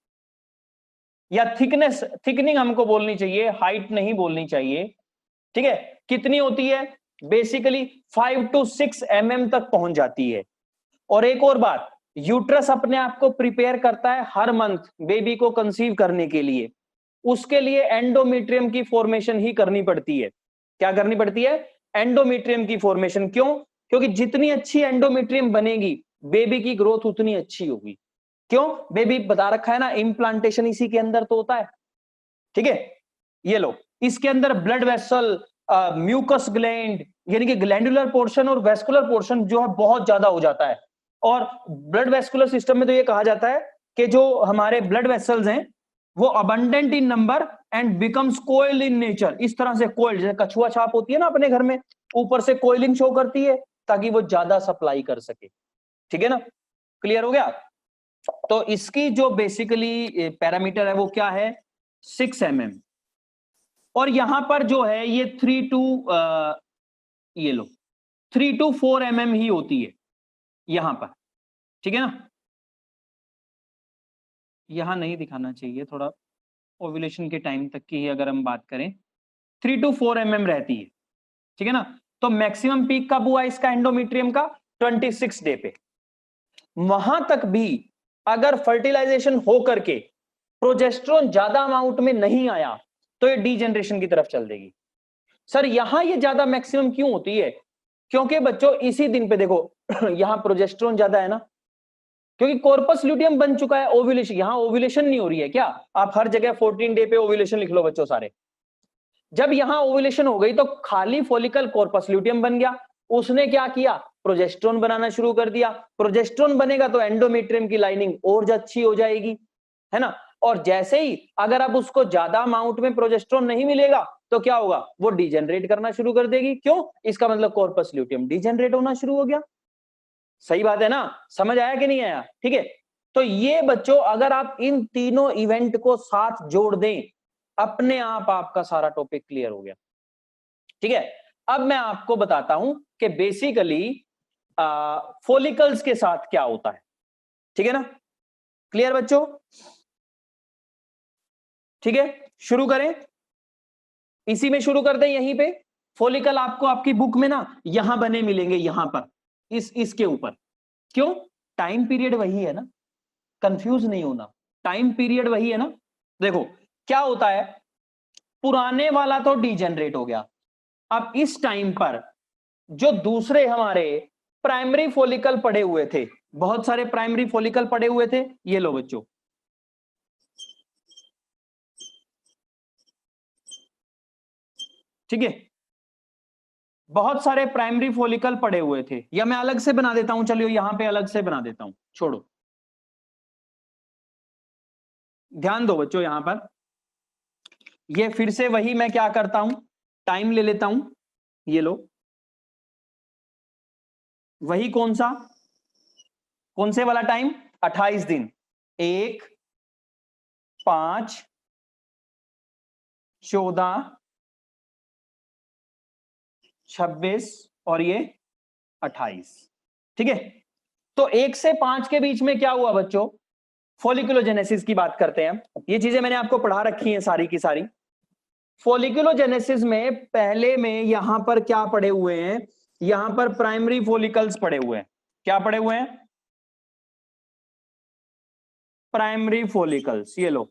या थिकनेस, थिकनिंग हमको बोलनी चाहिए, हाइट नहीं बोलनी चाहिए, ठीक है? कितनी होती है? बेसिकली 5 to 6 mm तक पहुंच जाती है। और एक और बात, यूट्रस अपने आप को प्रिपेयर करता है हर मंथ बेबी को कंसीव करने के लिए, उसके लिए एंडोमेट्रियम की फॉर्मेशन ही करनी पड़ती है। क्या करनी पड़ती है? एंडोमेट्रियम की फॉर्मेशन। क्यों? क्योंकि जितनी अच्छी एंडोमेट्रियम बनेगी बेबी की ग्रोथ उतनी अच्छी होगी। क्यों? बेबी बता रखा है ना, इम्प्लांटेशन इसी के अंदर तो होता है, ठीक है? ये लो, इसके अंदर ब्लड वेसल, म्यूकस ग्लैंड, यानी कि ग्लैंडुलर पोर्शन और वेस्कुलर पोर्शन जो है बहुत ज्यादा हो जाता है। और ब्लड वेस्कुलर सिस्टम में तो ये कहा जाता है कि जो हमारे ब्लड वेसल्स हैं वो abundant in number and becomes coil in nature. इस तरह से कोइल, जैसे कछुआ छाप होती है ना अपने घर में, ऊपर से कोइलिंग शो करती है ताकि वो ज्यादा सप्लाई कर सके, ठीक है ना? क्लियर हो गया? तो इसकी जो बेसिकली पैरामीटर है वो क्या है? 6 mm। और यहां पर जो है ये 3 to ये लो 3 to 4 mm ही होती है यहां पर, ठीक है ना? यहां नहीं दिखाना चाहिए, थोड़ा ओव्यूलेशन के टाइम तक की ही अगर हम बात करें, 3 to 4 mm रहती है, ठीक है ना? तो मैक्सिमम पीक कब हुआ इसका एंडोमेट्रियम का? 26 डे पे। वहां तक भी अगर फर्टिलाइजेशन हो करके प्रोजेस्टेरोन ज्यादा अमाउंट में नहीं आया तो ये डीजेनरेशन की तरफ चल देगी। सर यहां ये ज्यादा मैक्सिमम क्यों होती है? क्योंकि बच्चों इसी दिन पे देखो यहां प्रोजेस्टेरोन ज्यादा है ना, क्योंकि कॉर्पस ल्यूटियम बन चुका है। ओव्यूलेशन, यहां ओव्यूलेशन नहीं हो रही है क्या? आप हर जगह 14 डे पे ओव्यूलेशन लिख लो बच्चों सारे। जब यहां ओव्यूलेशन हो गई तो खाली फॉलिकल कॉर्पस ल्यूटियम बन गया, उसने क्या किया? प्रोजेस्टेरोन बनाना शुरू कर दिया। प्रोजेस्टेरोन बनेगा तो एंडोमेट्रियम की लाइनिंग और अच्छी हो जाएगी, है ना? और जैसे ही अगर अब उसको ज्यादा अमाउंट में प्रोजेस्टेरोन नहीं मिलेगा तो क्या होगा? वो डिजेनरेट करना शुरू कर देगी। क्यों? इसका मतलब कॉर्पस ल्यूटियम डिजेनरेट होना शुरू हो गया। सही बात है ना? समझ आया कि नहीं आया? ठीक है? तो ये बच्चों अगर आप इन तीनों इवेंट को साथ जोड़ दें, अपने आप आपका सारा टॉपिक क्लियर हो गया, ठीक है? अब मैं आपको बताता हूं कि बेसिकली फॉलिकल्स के साथ क्या होता है, ठीक है ना? क्लियर बच्चों? ठीक है, शुरू करें, इसी में शुरू कर दें। यहीं पे फॉलिकल आपको आपकी बुक में ना यहां बने मिलेंगे, यहां पर इसके ऊपर। क्यों? टाइम पीरियड वही है ना, कंफ्यूज नहीं होना, टाइम पीरियड वही है ना। देखो क्या होता है, पुराने वाला तो डीजेनरेट हो गया, अब इस टाइम पर जो दूसरे हमारे प्राइमरी फॉलिकल पड़े हुए थे, बहुत सारे प्राइमरी फॉलिकल पड़े हुए थे, ये लो बच्चों, ठीक है, बहुत सारे प्राइमरी फॉलिकल पड़े हुए थे, या मैं अलग से बना देता हूं, चलिए यहां पे अलग से बना देता हूं, छोड़ो, ध्यान दो बच्चों यहां पर, ये फिर से वही मैं क्या करता हूं, टाइम ले लेता हूं, ये लो, वही कौन से वाला टाइम, 28 दिन, 1 5 14 26 और ये 28, ठीक है। तो 1 से 5 के बीच में क्या हुआ बच्चों, फॉलिकुलोजेनेसिस की बात करते हैं। ये चीजें मैंने आपको पढ़ा रखी हैं सारी की सारी। फॉलिकुलोजेनेसिस में पहले में यहां पर क्या पड़े हुए हैं, यहां पर प्राइमरी फॉलिकल्स पड़े हुए हैं, क्या पड़े हुए हैं, प्राइमरी फॉलिकल्स, ये लो,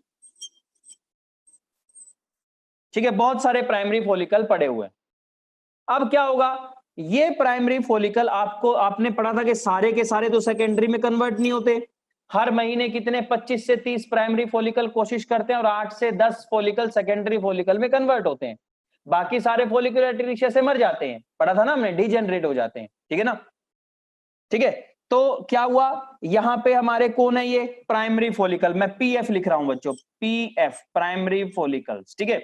ठीक है, बहुत सारे प्राइमरी फॉलिकल पड़े हुए हैं। अब क्या होगा, ये प्राइमरी फॉलिकल आपको आपने पढ़ा था कि सारे के सारे तो सेकेंडरी में कन्वर्ट नहीं होते, हर महीने कितने 25 से 30 प्राइमरी फॉलिकल कोशिश करते हैं और 8 से 10 फॉलिकल सेकेंडरी फॉलिकल में कन्वर्ट होते हैं, बाकी सारे फॉलिकुलर एटरीशिया से मर जाते हैं, पढ़ा था ना हमने, डीजेनरेट हो जाते हैं, ठीक है ना। ठीक है, तो क्या हुआ, यहां पे हमारे कौन है, ये प्राइमरी फॉलिकल, मैं पीएफ लिख रहा हूं बच्चों, पीएफ प्राइमरी फॉलिकल्स, ठीक है।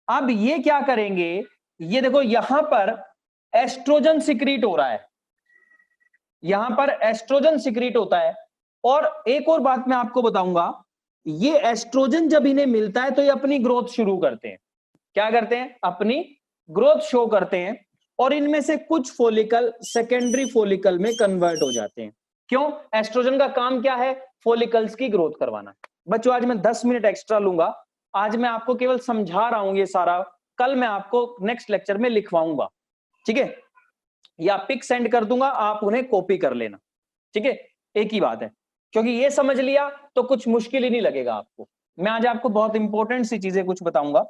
अब ये क्या करेंगे, ये देखो यहां पर एस्ट्रोजन सिक्रीट हो रहा है, यहां पर एस्ट्रोजन सिक्रीट होता है, और एक और बात मैं आपको बताऊंगा, ये एस्ट्रोजन जब इन्हें मिलता है तो ये अपनी ग्रोथ शुरू करते हैं, क्या करते हैं, अपनी ग्रोथ शो करते हैं, और इनमें से कुछ फॉलिकल सेकेंडरी फॉलिकल में कन्वर्ट हो जाते हैं। क्यों? एस्ट्रोजन का काम क्या है, फॉलिकल्स की ग्रोथ करवाना। बच्चों आज मैं 10 मिनट एक्स्ट्रा लूंगा, आज मैं आपको केवल समझा रहा हूं ये सारा, कल मैं आपको नेक्स्ट लेक्चर में लिखवाऊंगा, ठीक है, या पिक सेंड कर दूंगा, आप उन्हें कॉपी कर लेना, ठीक है, एक ही बात है, क्योंकि ये समझ लिया तो कुछ मुश्किल ही नहीं लगेगा आपको। मैं आज आपको बहुत इंपॉर्टेंट सी चीजें कुछ बताऊंगा।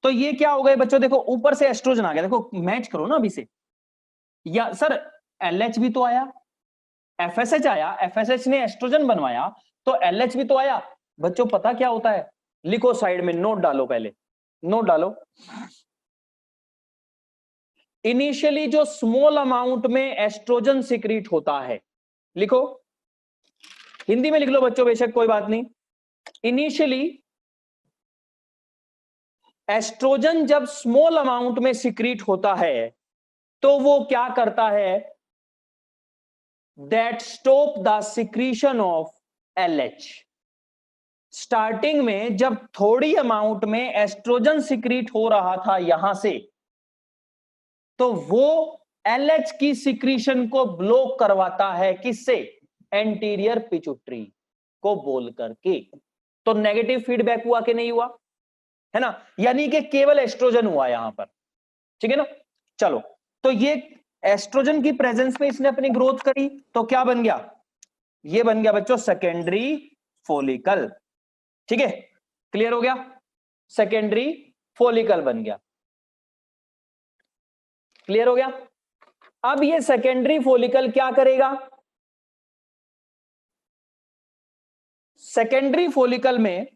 तो ये क्या हो गए बच्चों, देखो ऊपर से एस्ट्रोजन आ गया, देखो मैच करो ना अभी से, या सर एलएच भी तो आया, एफएसएच आया, एफएसएच ने एस्ट्रोजन बनवाया, तो एलएच भी तो आया। बच्चों पता क्या होता है, लिखो साइड में, नोट डालो, पहले नोट डालो, इनिशियली जो स्मॉल अमाउंट में एस्ट्रोजन सिक्रीट होता है, लिखो, हिंदी में लिख लो बच्चों, बेशक कोई बात नहीं, इनिशियली एस्ट्रोजन जब स्मॉल अमाउंट में सिक्रीट होता है तो वो क्या करता है, that stop the secretion of LH. Starting में जब थोड़ी अमाउंट में एस्ट्रोजन सिक्रीट हो रहा था यहां से, तो वो एलएच की सिक्रीशन को ब्लॉक करवाता है, किससे, एंटीरियर पिट्यूटरी को बोल करके। तो नेगेटिव फीडबैक हुआ कि नहीं हुआ, है ना, यानी कि केवल एस्ट्रोजन हुआ यहां पर, ठीक है ना। चलो, तो ये एस्ट्रोजन की प्रेजेंस में इसने अपनी ग्रोथ करी, तो क्या बन गया, ये बन गया बच्चों सेकेंडरी फॉलिकल, ठीक है, क्लियर हो गया, सेकेंडरी फॉलिकल बन गया, क्लियर हो गया। अब ये सेकेंडरी फॉलिकल क्या करेगा, सेकेंडरी फॉलिकल में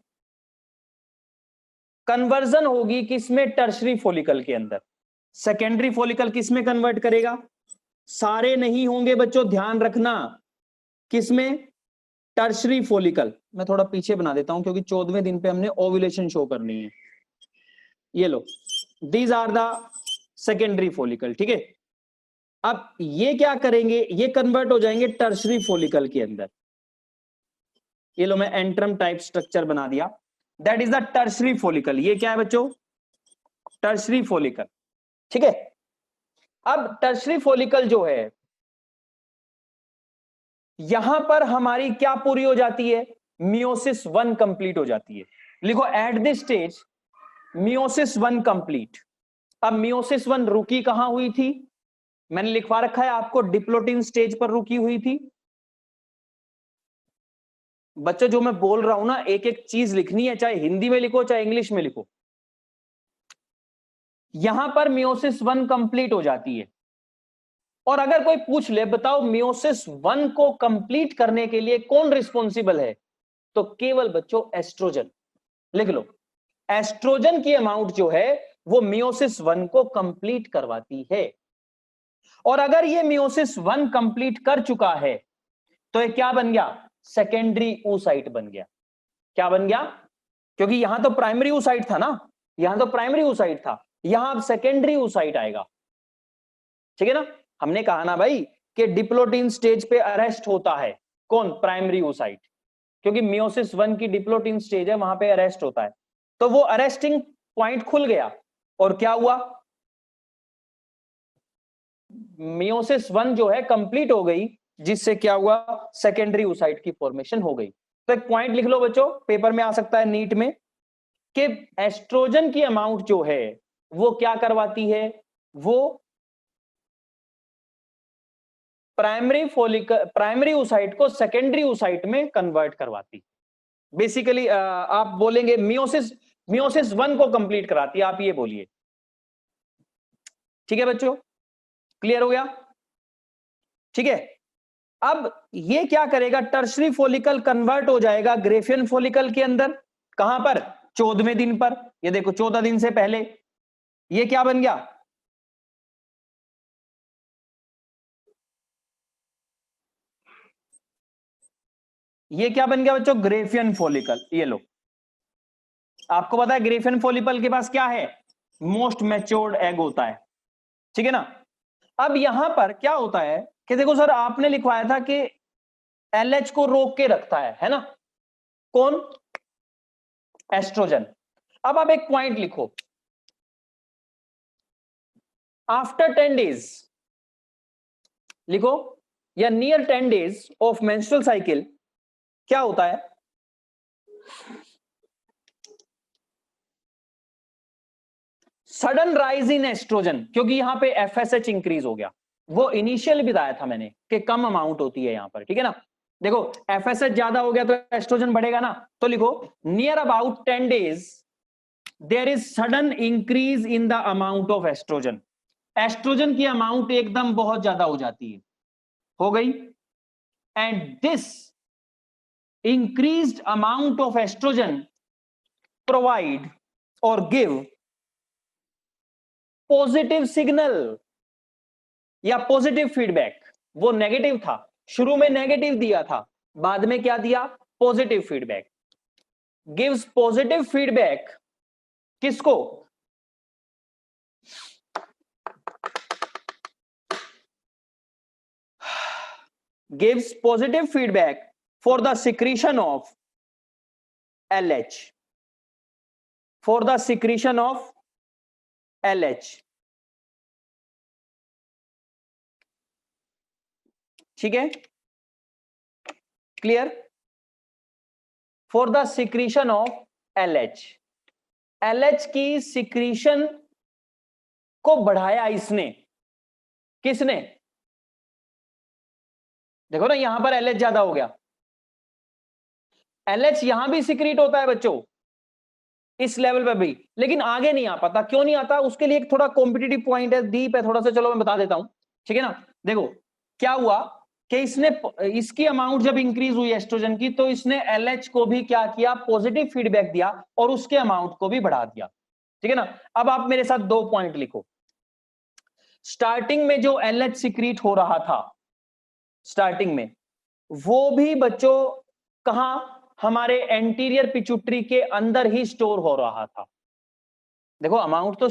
कन्वर्जन होगी किसमें, टर्शरी फॉलिकल के अंदर। सेकेंडरी फॉलिकल किसमें कन्वर्ट करेगा, सारे नहीं होंगे बच्चों, ध्यान रखना, किसमें, टर्शरी फॉलिकल। मैं थोड़ा पीछे बना देता हूं क्योंकि 14वें दिन पे हमने ओव्यूलेशन शो करनी है, ये लो, these are the secondary follicle, ठीक है। अब ये क्या करेंगे, ये कन्वर्ट हो जाएंगे टर्शरी फॉलिकल के अंदर, ये लो मैं एंट्रम टाइप स्ट्रक्चर बना दिया, that is the tertiary follicle. ये क्या है बच्चों, टर्शरी फॉलिकल, ठीक है। अब टर्शरी फॉलिकल जो है यहां पर हमारी क्या पूरी हो जाती है, मियोसिस 1 कंप्लीट हो जाती है। लिखो at this stage meiosis 1 complete. अब मियोसिस 1 रुकी कहां हुई थी, मैंने लिखवा रखा है आपको, डिप्लोटिन स्टेज पर रुकी हुई थी। बच्चों जो मैं बोल रहा हूं ना, एक एक चीज लिखनी है, चाहे हिंदी में लिखो चाहे इंग्लिश में लिखो। यहां पर मियोसिस 1 कंप्लीट हो जाती है। और अगर कोई पूछ ले बताओ मियोसिस 1 को कंप्लीट करने के लिए कौन रिस्पॉन्सिबल है, तो केवल बच्चों एस्ट्रोजन। लिख लो, एस्ट्रोजन की अमाउंट जो है वो मियोसिस 1 को कंप्लीट करवाती है। और अगर ये मियोसिस 1 कंप्लीट कर चुका है तो ये क्या बन गया, सेकेंडरी oocyte बन गया। क्या बन गया, क्योंकि यहां तो प्राइमरी oocyte था ना, यहां तो प्राइमरी oocyte था, यहां अब सेकेंडरी oocyte आएगा। ठीक है ना, हमने कहा ना भाई कि डिप्लोटिन स्टेज पे अरेस्ट होता है कौन, प्राइमरी oocyte, क्योंकि मियोसिस 1 की डिप्लोटिन स्टेज है, वहां पे अरेस्ट होता है। तो वो अरेस्टिंग पॉइंट खुल गया और क्या हुआ, मियोसिस 1 जो है कंप्लीट हो गई, जिससे क्या हुआ, सेकेंडरी oocyte की फॉर्मेशन हो गई। तो एक पॉइंट लिख लो बच्चों, पेपर में आ सकता है नीट में, कि एस्ट्रोजन की अमाउंट जो है वो क्या करवाती है, वो प्राइमरी oocyte को सेकेंडरी oocyte में कन्वर्ट करवाती। बेसिकली आप बोलेंगे मियोसिस 1 को कंप्लीट कराती है, आप ये बोलिए। ठीक है बच्चों, क्लियर हो गया। ठीक है, अब ये क्या करेगा, टर्शरी फॉलिकल कन्वर्ट हो जाएगा ग्रेफियन फॉलिकल के अंदर। कहां पर, 14वें दिन पर। ये देखो 14 दिन से पहले ये क्या बन गया, ये क्या बन गया बच्चों, ग्रेफियन फॉलिकल। ये लो, आपको पता है ग्रेफियन फॉलिकल के पास क्या है, मोस्ट मैच्योर्ड एग होता है। ठीक है ना। अब यहां पर क्या होता है कि देखो सर आपने लिखवाया था कि एलएच को रोक के रखता है ना, कौन, एस्ट्रोजन। अब आप एक पॉइंट लिखो, आफ्टर 10 डेज लिखो, या near 10 days of menstrual cycle क्या होता है, सडन राइज इन एस्ट्रोजन, क्योंकि यहां पे एफएसएच इंक्रीज हो गया। वो इनिशियल बताया था मैंने कि कम अमाउंट होती है यहां पर। ठीक है ना, देखो एफएसएच ज्यादा हो गया तो एस्ट्रोजन बढ़ेगा ना, तो लिखो near about 10 days there is sudden increase in the amount of estrogen. Estrogen की अमाउंट एकदम बहुत ज्यादा हो जाती है, हो गई। And this increased amount of estrogen provide और गिव पॉजिटिव सिग्नल या पॉजिटिव फीडबैक। वो नेगेटिव था, शुरू में नेगेटिव दिया था, बाद में क्या दिया, positive feedback. Gives positive feedback किसको, gives positive feedback for the secretion of LH, for the secretion of LH। ठीक है, clear, for the secretion of LH। LH की सिक्रीशन को बढ़ाया इसने, किसने, देखो ना यहां पर LH ज्यादा हो गया। LH यहां भी सिक्रीट होता है बच्चों, इस लेवल पे भी, लेकिन आगे नहीं आ पाता। क्यों नहीं आता, उसके लिए एक थोड़ा कॉम्पिटिटिव पॉइंट है, डीप है थोड़ा सा, चलो मैं बता देता हूं। ठीक है ना, देखो क्या हुआ कि इसने, इसकी अमाउंट जब इंक्रीज हुई एस्ट्रोजन की, तो इसने LH को भी क्या किया, पॉजिटिव फीडबैक दिया और उसके अमाउंट को भी बढ़ा दिया। ठीक है ना। अब आप मेरे साथ 2 पॉइंट लिखो। स्टार्टिंग में जो LH सिक्रीट हो रहा था, स्टार्टिंग में वो भी बच्चों कहां, हमारे एंटीरियर पिट्यूटरी के अंदर ही स्टोर हो रहा था। देखो अमाउंट तो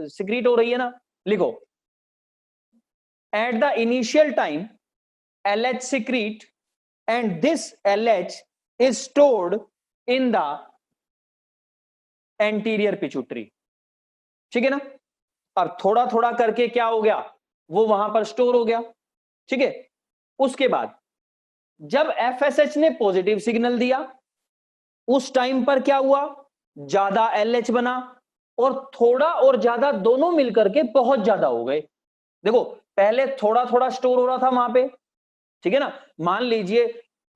सिक्रीट हो रही है ना, लिखो at the initial time LH secrete and this LH is stored in the anterior pituitary। ठीक है ना, अब थोड़ा थोड़ा करके क्या हो गया, वो वहां पर स्टोर हो गया। ठीक है, उसके बाद जब एफएसएच ने पॉजिटिव सिग्नल दिया उस टाइम पर क्या हुआ, ज्यादा एलएच बना और थोड़ा और ज्यादा दोनों मिलकर के बहुत ज्यादा हो गए। देखो पहले थोड़ा थोड़ा स्टोर हो रहा था वहां पे, ठीक है ना, मान लीजिए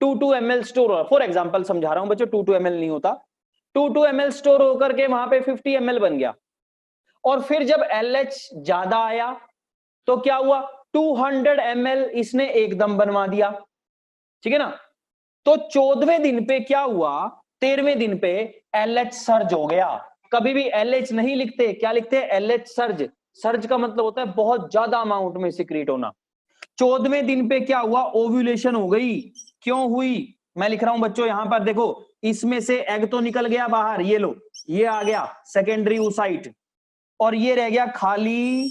2 ml स्टोर हो रहा, फॉर एग्जांपल समझा रहा हूं बच्चों, 2 ml नहीं होता, 2 ml स्टोर होकर के वहां पे 50 ml बन गया। और फिर जब एलएच ज्यादा आया तो क्या हुआ, 200 ml इसने एकदम बनवा दिया, ठीक है ना। तो 14वें दिन पे क्या हुआ, 13वें दिन पे एलएच सर्ज हो गया। कभी भी एलएच नहीं लिखते, क्या लिखते हैं, एलएच सर्ज। सर्ज का मतलब होता है बहुत ज्यादा अमाउंट में सिक्रीट होना। 14वें दिन पे क्या हुआ, ओव्यूलेशन हो गई। क्यों हुई, मैं लिख रहा हूं बच्चों, यहां पर देखो, इसमें से एग तो निकल गया बाहर, ये लो, ये आ गया सेकेंडरी oocyte, और ये रह गया खाली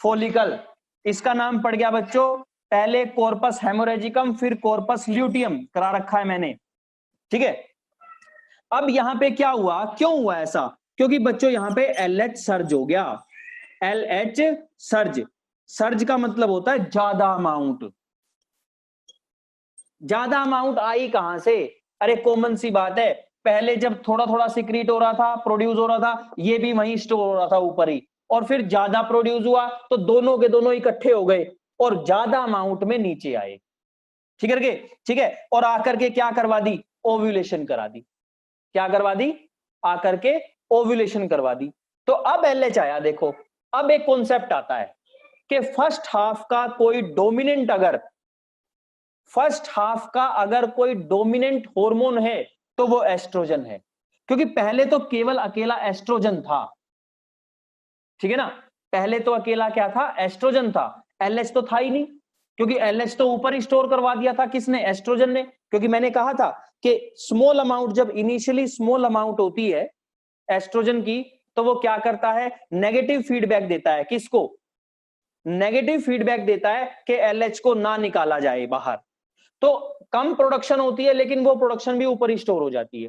फोलिकल। इसका नाम पड़ गया बच्चों, पहले कॉर्पस हेमोरेजिकम फिर कॉर्पस ल्यूटियम करा रखा है मैंने, ठीक है। अब यहां पे क्या हुआ, क्यों हुआ ऐसा, क्योंकि बच्चों यहां पे एलएच सर्ज हो गया। एलएच सर्ज, सर्ज का मतलब होता है ज्यादा अमाउंट। ज्यादा अमाउंट आई कहां से, अरे कॉमन सी बात है, पहले जब थोड़ा थोड़ा सिक्रीट हो रहा था, प्रोड्यूस हो रहा था, ये भी वहीं स्टोर हो रहा था ऊपर ही, और फिर ज्यादा प्रोड्यूस हुआ तो दोनों के दोनों इकट्ठे हो गए और ज्यादा अमाउंट में नीचे आए, ठीक है, ठीक है। और आकर के क्या करवा दी, ओव्यूलेशन करा दी। क्या करवा दी, आकर के ओव्यूलेशन करवा दी। तो अब एलएच आया, देखो अब एक कॉन्सेप्ट आता है कि फर्स्ट हाफ का कोई डोमिनेंट, अगर फर्स्ट हाफ का अगर कोई डोमिनेंट हार्मोन है तो वो एस्ट्रोजन है, क्योंकि पहले तो केवल अकेला एस्ट्रोजन था, ठीक है ना। पहले तो अकेला क्या था, एस्ट्रोजन था, एलएच तो था ही नहीं, क्योंकि एलएच तो ऊपर ही स्टोर करवा दिया था, किसने, एस्ट्रोजन ने। क्योंकि मैंने कहा था कि स्मॉल अमाउंट, जब इनिशियली स्मॉल अमाउंट होती है एस्ट्रोजन की, तो वो क्या करता है, नेगेटिव फीडबैक देता है, किसको, नेगेटिव फीडबैक देता है कि एलएच को ना निकाला जाए बाहर। तो कम प्रोडक्शन होती है लेकिन वो प्रोडक्शन भी ऊपर ही स्टोर हो जाती है,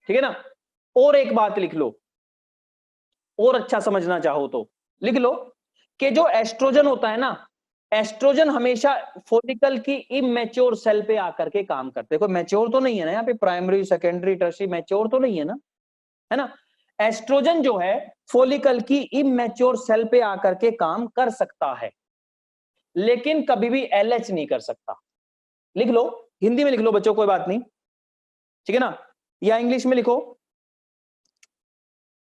ठीक है ना। और एक बात लिख लो, और अच्छा समझना चाहो तो लिख लो कि जो एस्ट्रोजन होता है ना, एस्ट्रोजन हमेशा फॉलिकल की इमेच्योर सेल पे आकर के काम करते हैं। कोई मैच्योर तो नहीं है ना यहाँ पे, प्राइमरी सेकेंडरी टर्शियरी मैच्योर तो नहीं है ना, है ना। एस्ट्रोजन जो है फॉलिकल की इमेच्योर सेल पे आकर के काम कर सकता है, लेकिन कभी भी एलएच नहीं कर सकता। लिख लो, हिंदी में लिख लो बच्चों, कोई बात नहीं, ठीक है ना, या इंग्लिश में लिखो,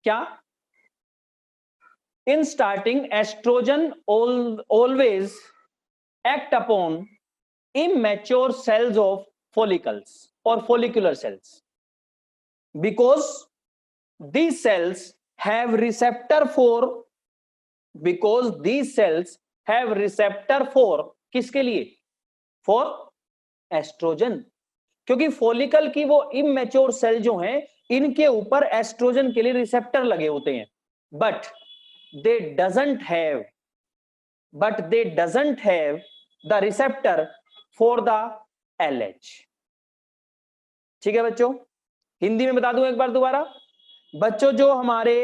क्या, in starting estrogen always act upon immature cells of follicles or follicular cells because these cells have receptor for, because these cells have receptor for, किसके लिए, for एस्ट्रोजन। क्योंकि फॉलिकल की वो इमेच्योर सेल जो हैं, इनके ऊपर एस्ट्रोजन के लिए रिसेप्टर लगे होते हैं, but they doesn't have, but they doesn't have the receptor for the LH। ठीक है बच्चों, हिंदी में बता दूं एक बार दोबारा, बच्चों जो हमारे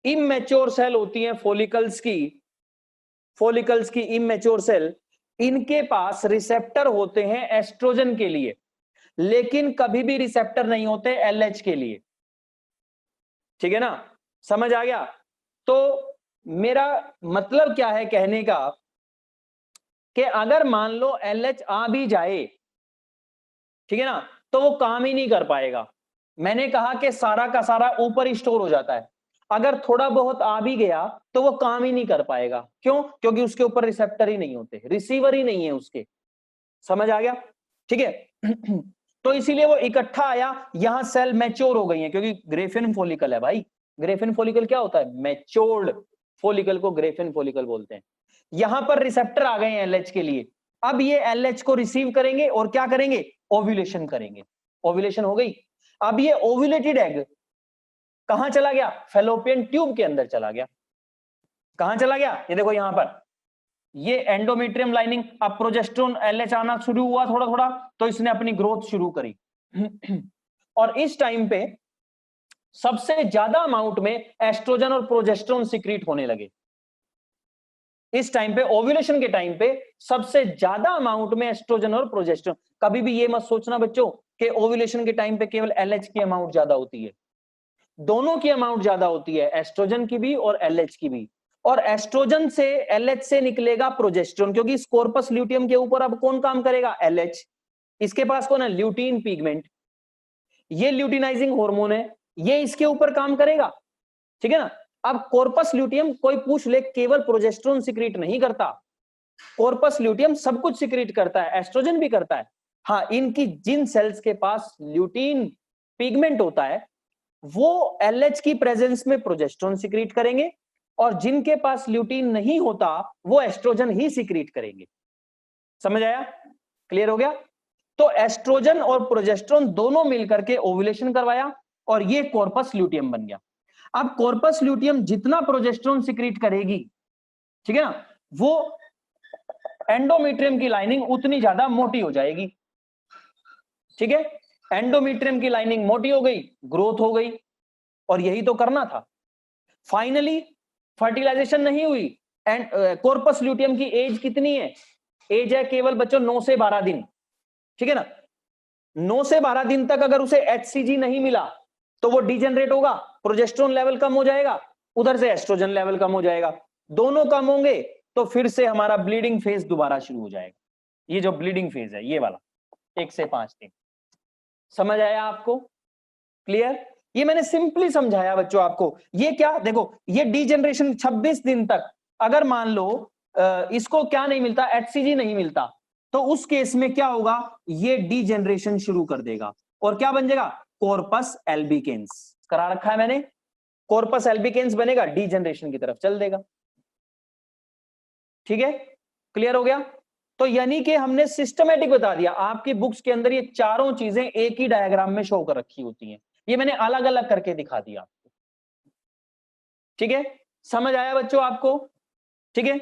इमेच्योर सेल होती हैं फॉलिकल्स की, फॉलिकल्स की इमेच्योर सेल, इनके पास रिसेप्टर होते हैं एस्ट्रोजन के लिए, लेकिन कभी भी रिसेप्टर नहीं होते एलएच के लिए, ठीक है ना, समझ आ गया। तो मेरा मतलब क्या है कहने का, कि अगर मान लो एलएच आ भी जाए, ठीक है ना, तो वो काम ही नहीं कर पाएगा। मैंने कहा कि सारा का सारा ऊपर ही स्टोर हो जाता है, अगर थोड़ा बहुत आ भी गया तो वो काम ही नहीं कर पाएगा। क्यों, क्योंकि उसके ऊपर रिसेप्टर ही नहीं होते, रिसीवर ही नहीं है उसके, समझ आ गया, ठीक है। तो इसीलिए वो इकट्ठा आया, यहां सेल मैच्योर हो गई है, क्योंकि ग्रेफिन फॉलिकल है भाई। ग्रेफिन फॉलिकल क्या होता है, मैच्योर्ड फॉलिकल को ग्रेफिन फॉलिकल बोलते हैं। यहां पर रिसेप्टर आ गए हैं एलएच के लिए, अब ये एलएच को रिसीव करेंगे और क्या करेंगे, ओव्यूलेशन करेंगे। ओव्यूलेशन हो गई, अब ये ओव्यूलेटेड एग कहां चला गया, फैलोपियन ट्यूब के अंदर चला गया। कहां चला गया, ये देखो यहां पर, ये एंडोमेट्रियम लाइनिंग, अब प्रोजेस्टेरोन एलएच आना शुरू हुआ थोड़ा थोड़ा, तो इसने अपनी ग्रोथ शुरू करी। और इस टाइम पे सबसे ज्यादा अमाउंट में एस्ट्रोजन और प्रोजेस्टेरोन सिक्रीट होने लगे। इस टाइम पे ओव्यूलेशन के टाइम पे सबसे ज्यादा अमाउंट में एस्ट्रोजन और प्रोजेस्टेरोन। कभी भी ये मत सोचना बच्चों कि ओव्यूलेशन के टाइम पे केवल एलएच की अमाउंट ज्यादा होती है, दोनों की अमाउंट ज्यादा होती है, एस्ट्रोजन की भी और एलएच की भी। और एस्ट्रोजन से एलएच से निकलेगा प्रोजेस्टेरोन, क्योंकि इस कॉर्पस ल्यूटियम के ऊपर अब कौन काम करेगा? एलएच। इसके पास कौन है? Lutein pigment. ये ल्यूटिनाइजिंग हार्मोन है, ये इसके ऊपर काम करेगा, ठीक है ना। अब कॉर्पस ल्यूटियम, कोई पूछ ले, केवल प्रोजेस्टेरोन सिक्रीट नहीं करता, कॉर्पस ल्यूटियम सब कुछ सिक्रीट करता है, एस्ट्रोजन भी करता है। हाँ, इनकी जिन सेल्स के पास ल्यूटीन पिगमेंट होता है वो एलएच की प्रेजेंस में प्रोजेस्टेरोन सिक्रीट करेंगे, और जिनके पास ल्यूटीन नहीं होता वो एस्ट्रोजन ही सिक्रीट करेंगे। समझ आया? क्लियर हो गया? तो एस्ट्रोजन और प्रोजेस्टेरोन दोनों मिलकर के ओव्यूलेशन करवाया और ये कॉर्पस ल्यूटियम बन गया। अब कॉर्पस ल्यूटियम जितना प्रोजेस्टेरोन सिक्रीट करेगी, ठीक है ना, वो एंडोमेट्रियम की लाइनिंग उतनी ज्यादा मोटी हो जाएगी, ठीक है। एंडोमेट्रियम की लाइनिंग मोटी हो गई, ग्रोथ हो गई, और यही तो करना था। फाइनली फर्टिलाइजेशन नहीं हुई, एंड कॉर्पस ल्यूटियम की एज कितनी है? एज है केवल बच्चों 9 से 12 दिन, ठीक है ना। 9 से 12 दिन तक अगर उसे एचसीजी नहीं मिला तो वो डिजेनरेट होगा, प्रोजेस्टेरोन लेवल कम हो जाएगा, उधर से एस्ट्रोजन लेवल कम हो जाएगा, दोनों कम होंगे तो फिर से हमारा ब्लीडिंग फेज दोबारा शुरू हो जाएगा। ये जो ब्लीडिंग फेज है ये वाला 1 से 5 दिन। समझ आया आपको? क्लियर? ये मैंने सिंपली समझाया बच्चों आपको। ये क्या, देखो ये डीजेनरेशन 26 दिन तक अगर मान लो इसको क्या नहीं मिलता, एचसीजी नहीं मिलता, तो उस केस में क्या होगा? ये डीजेनरेशन शुरू कर देगा और क्या बन जाएगा? Corpus albicans. करा रखा है मैंने, कॉर्पस एल्बिकेंस बनेगा, डीजेनरेशन की तरफ चल देगा। ठीक है, क्लियर हो गया? तो यानी कि हमने सिस्टमेटिक बता दिया, आपकी बुक्स के अंदर ये चारों चीजें एक ही डायग्राम में शो कर रखी होती हैं, ये मैंने अलग अलग करके दिखा दिया आपको। ठीक है, समझ आया बच्चों आपको? ठीक है,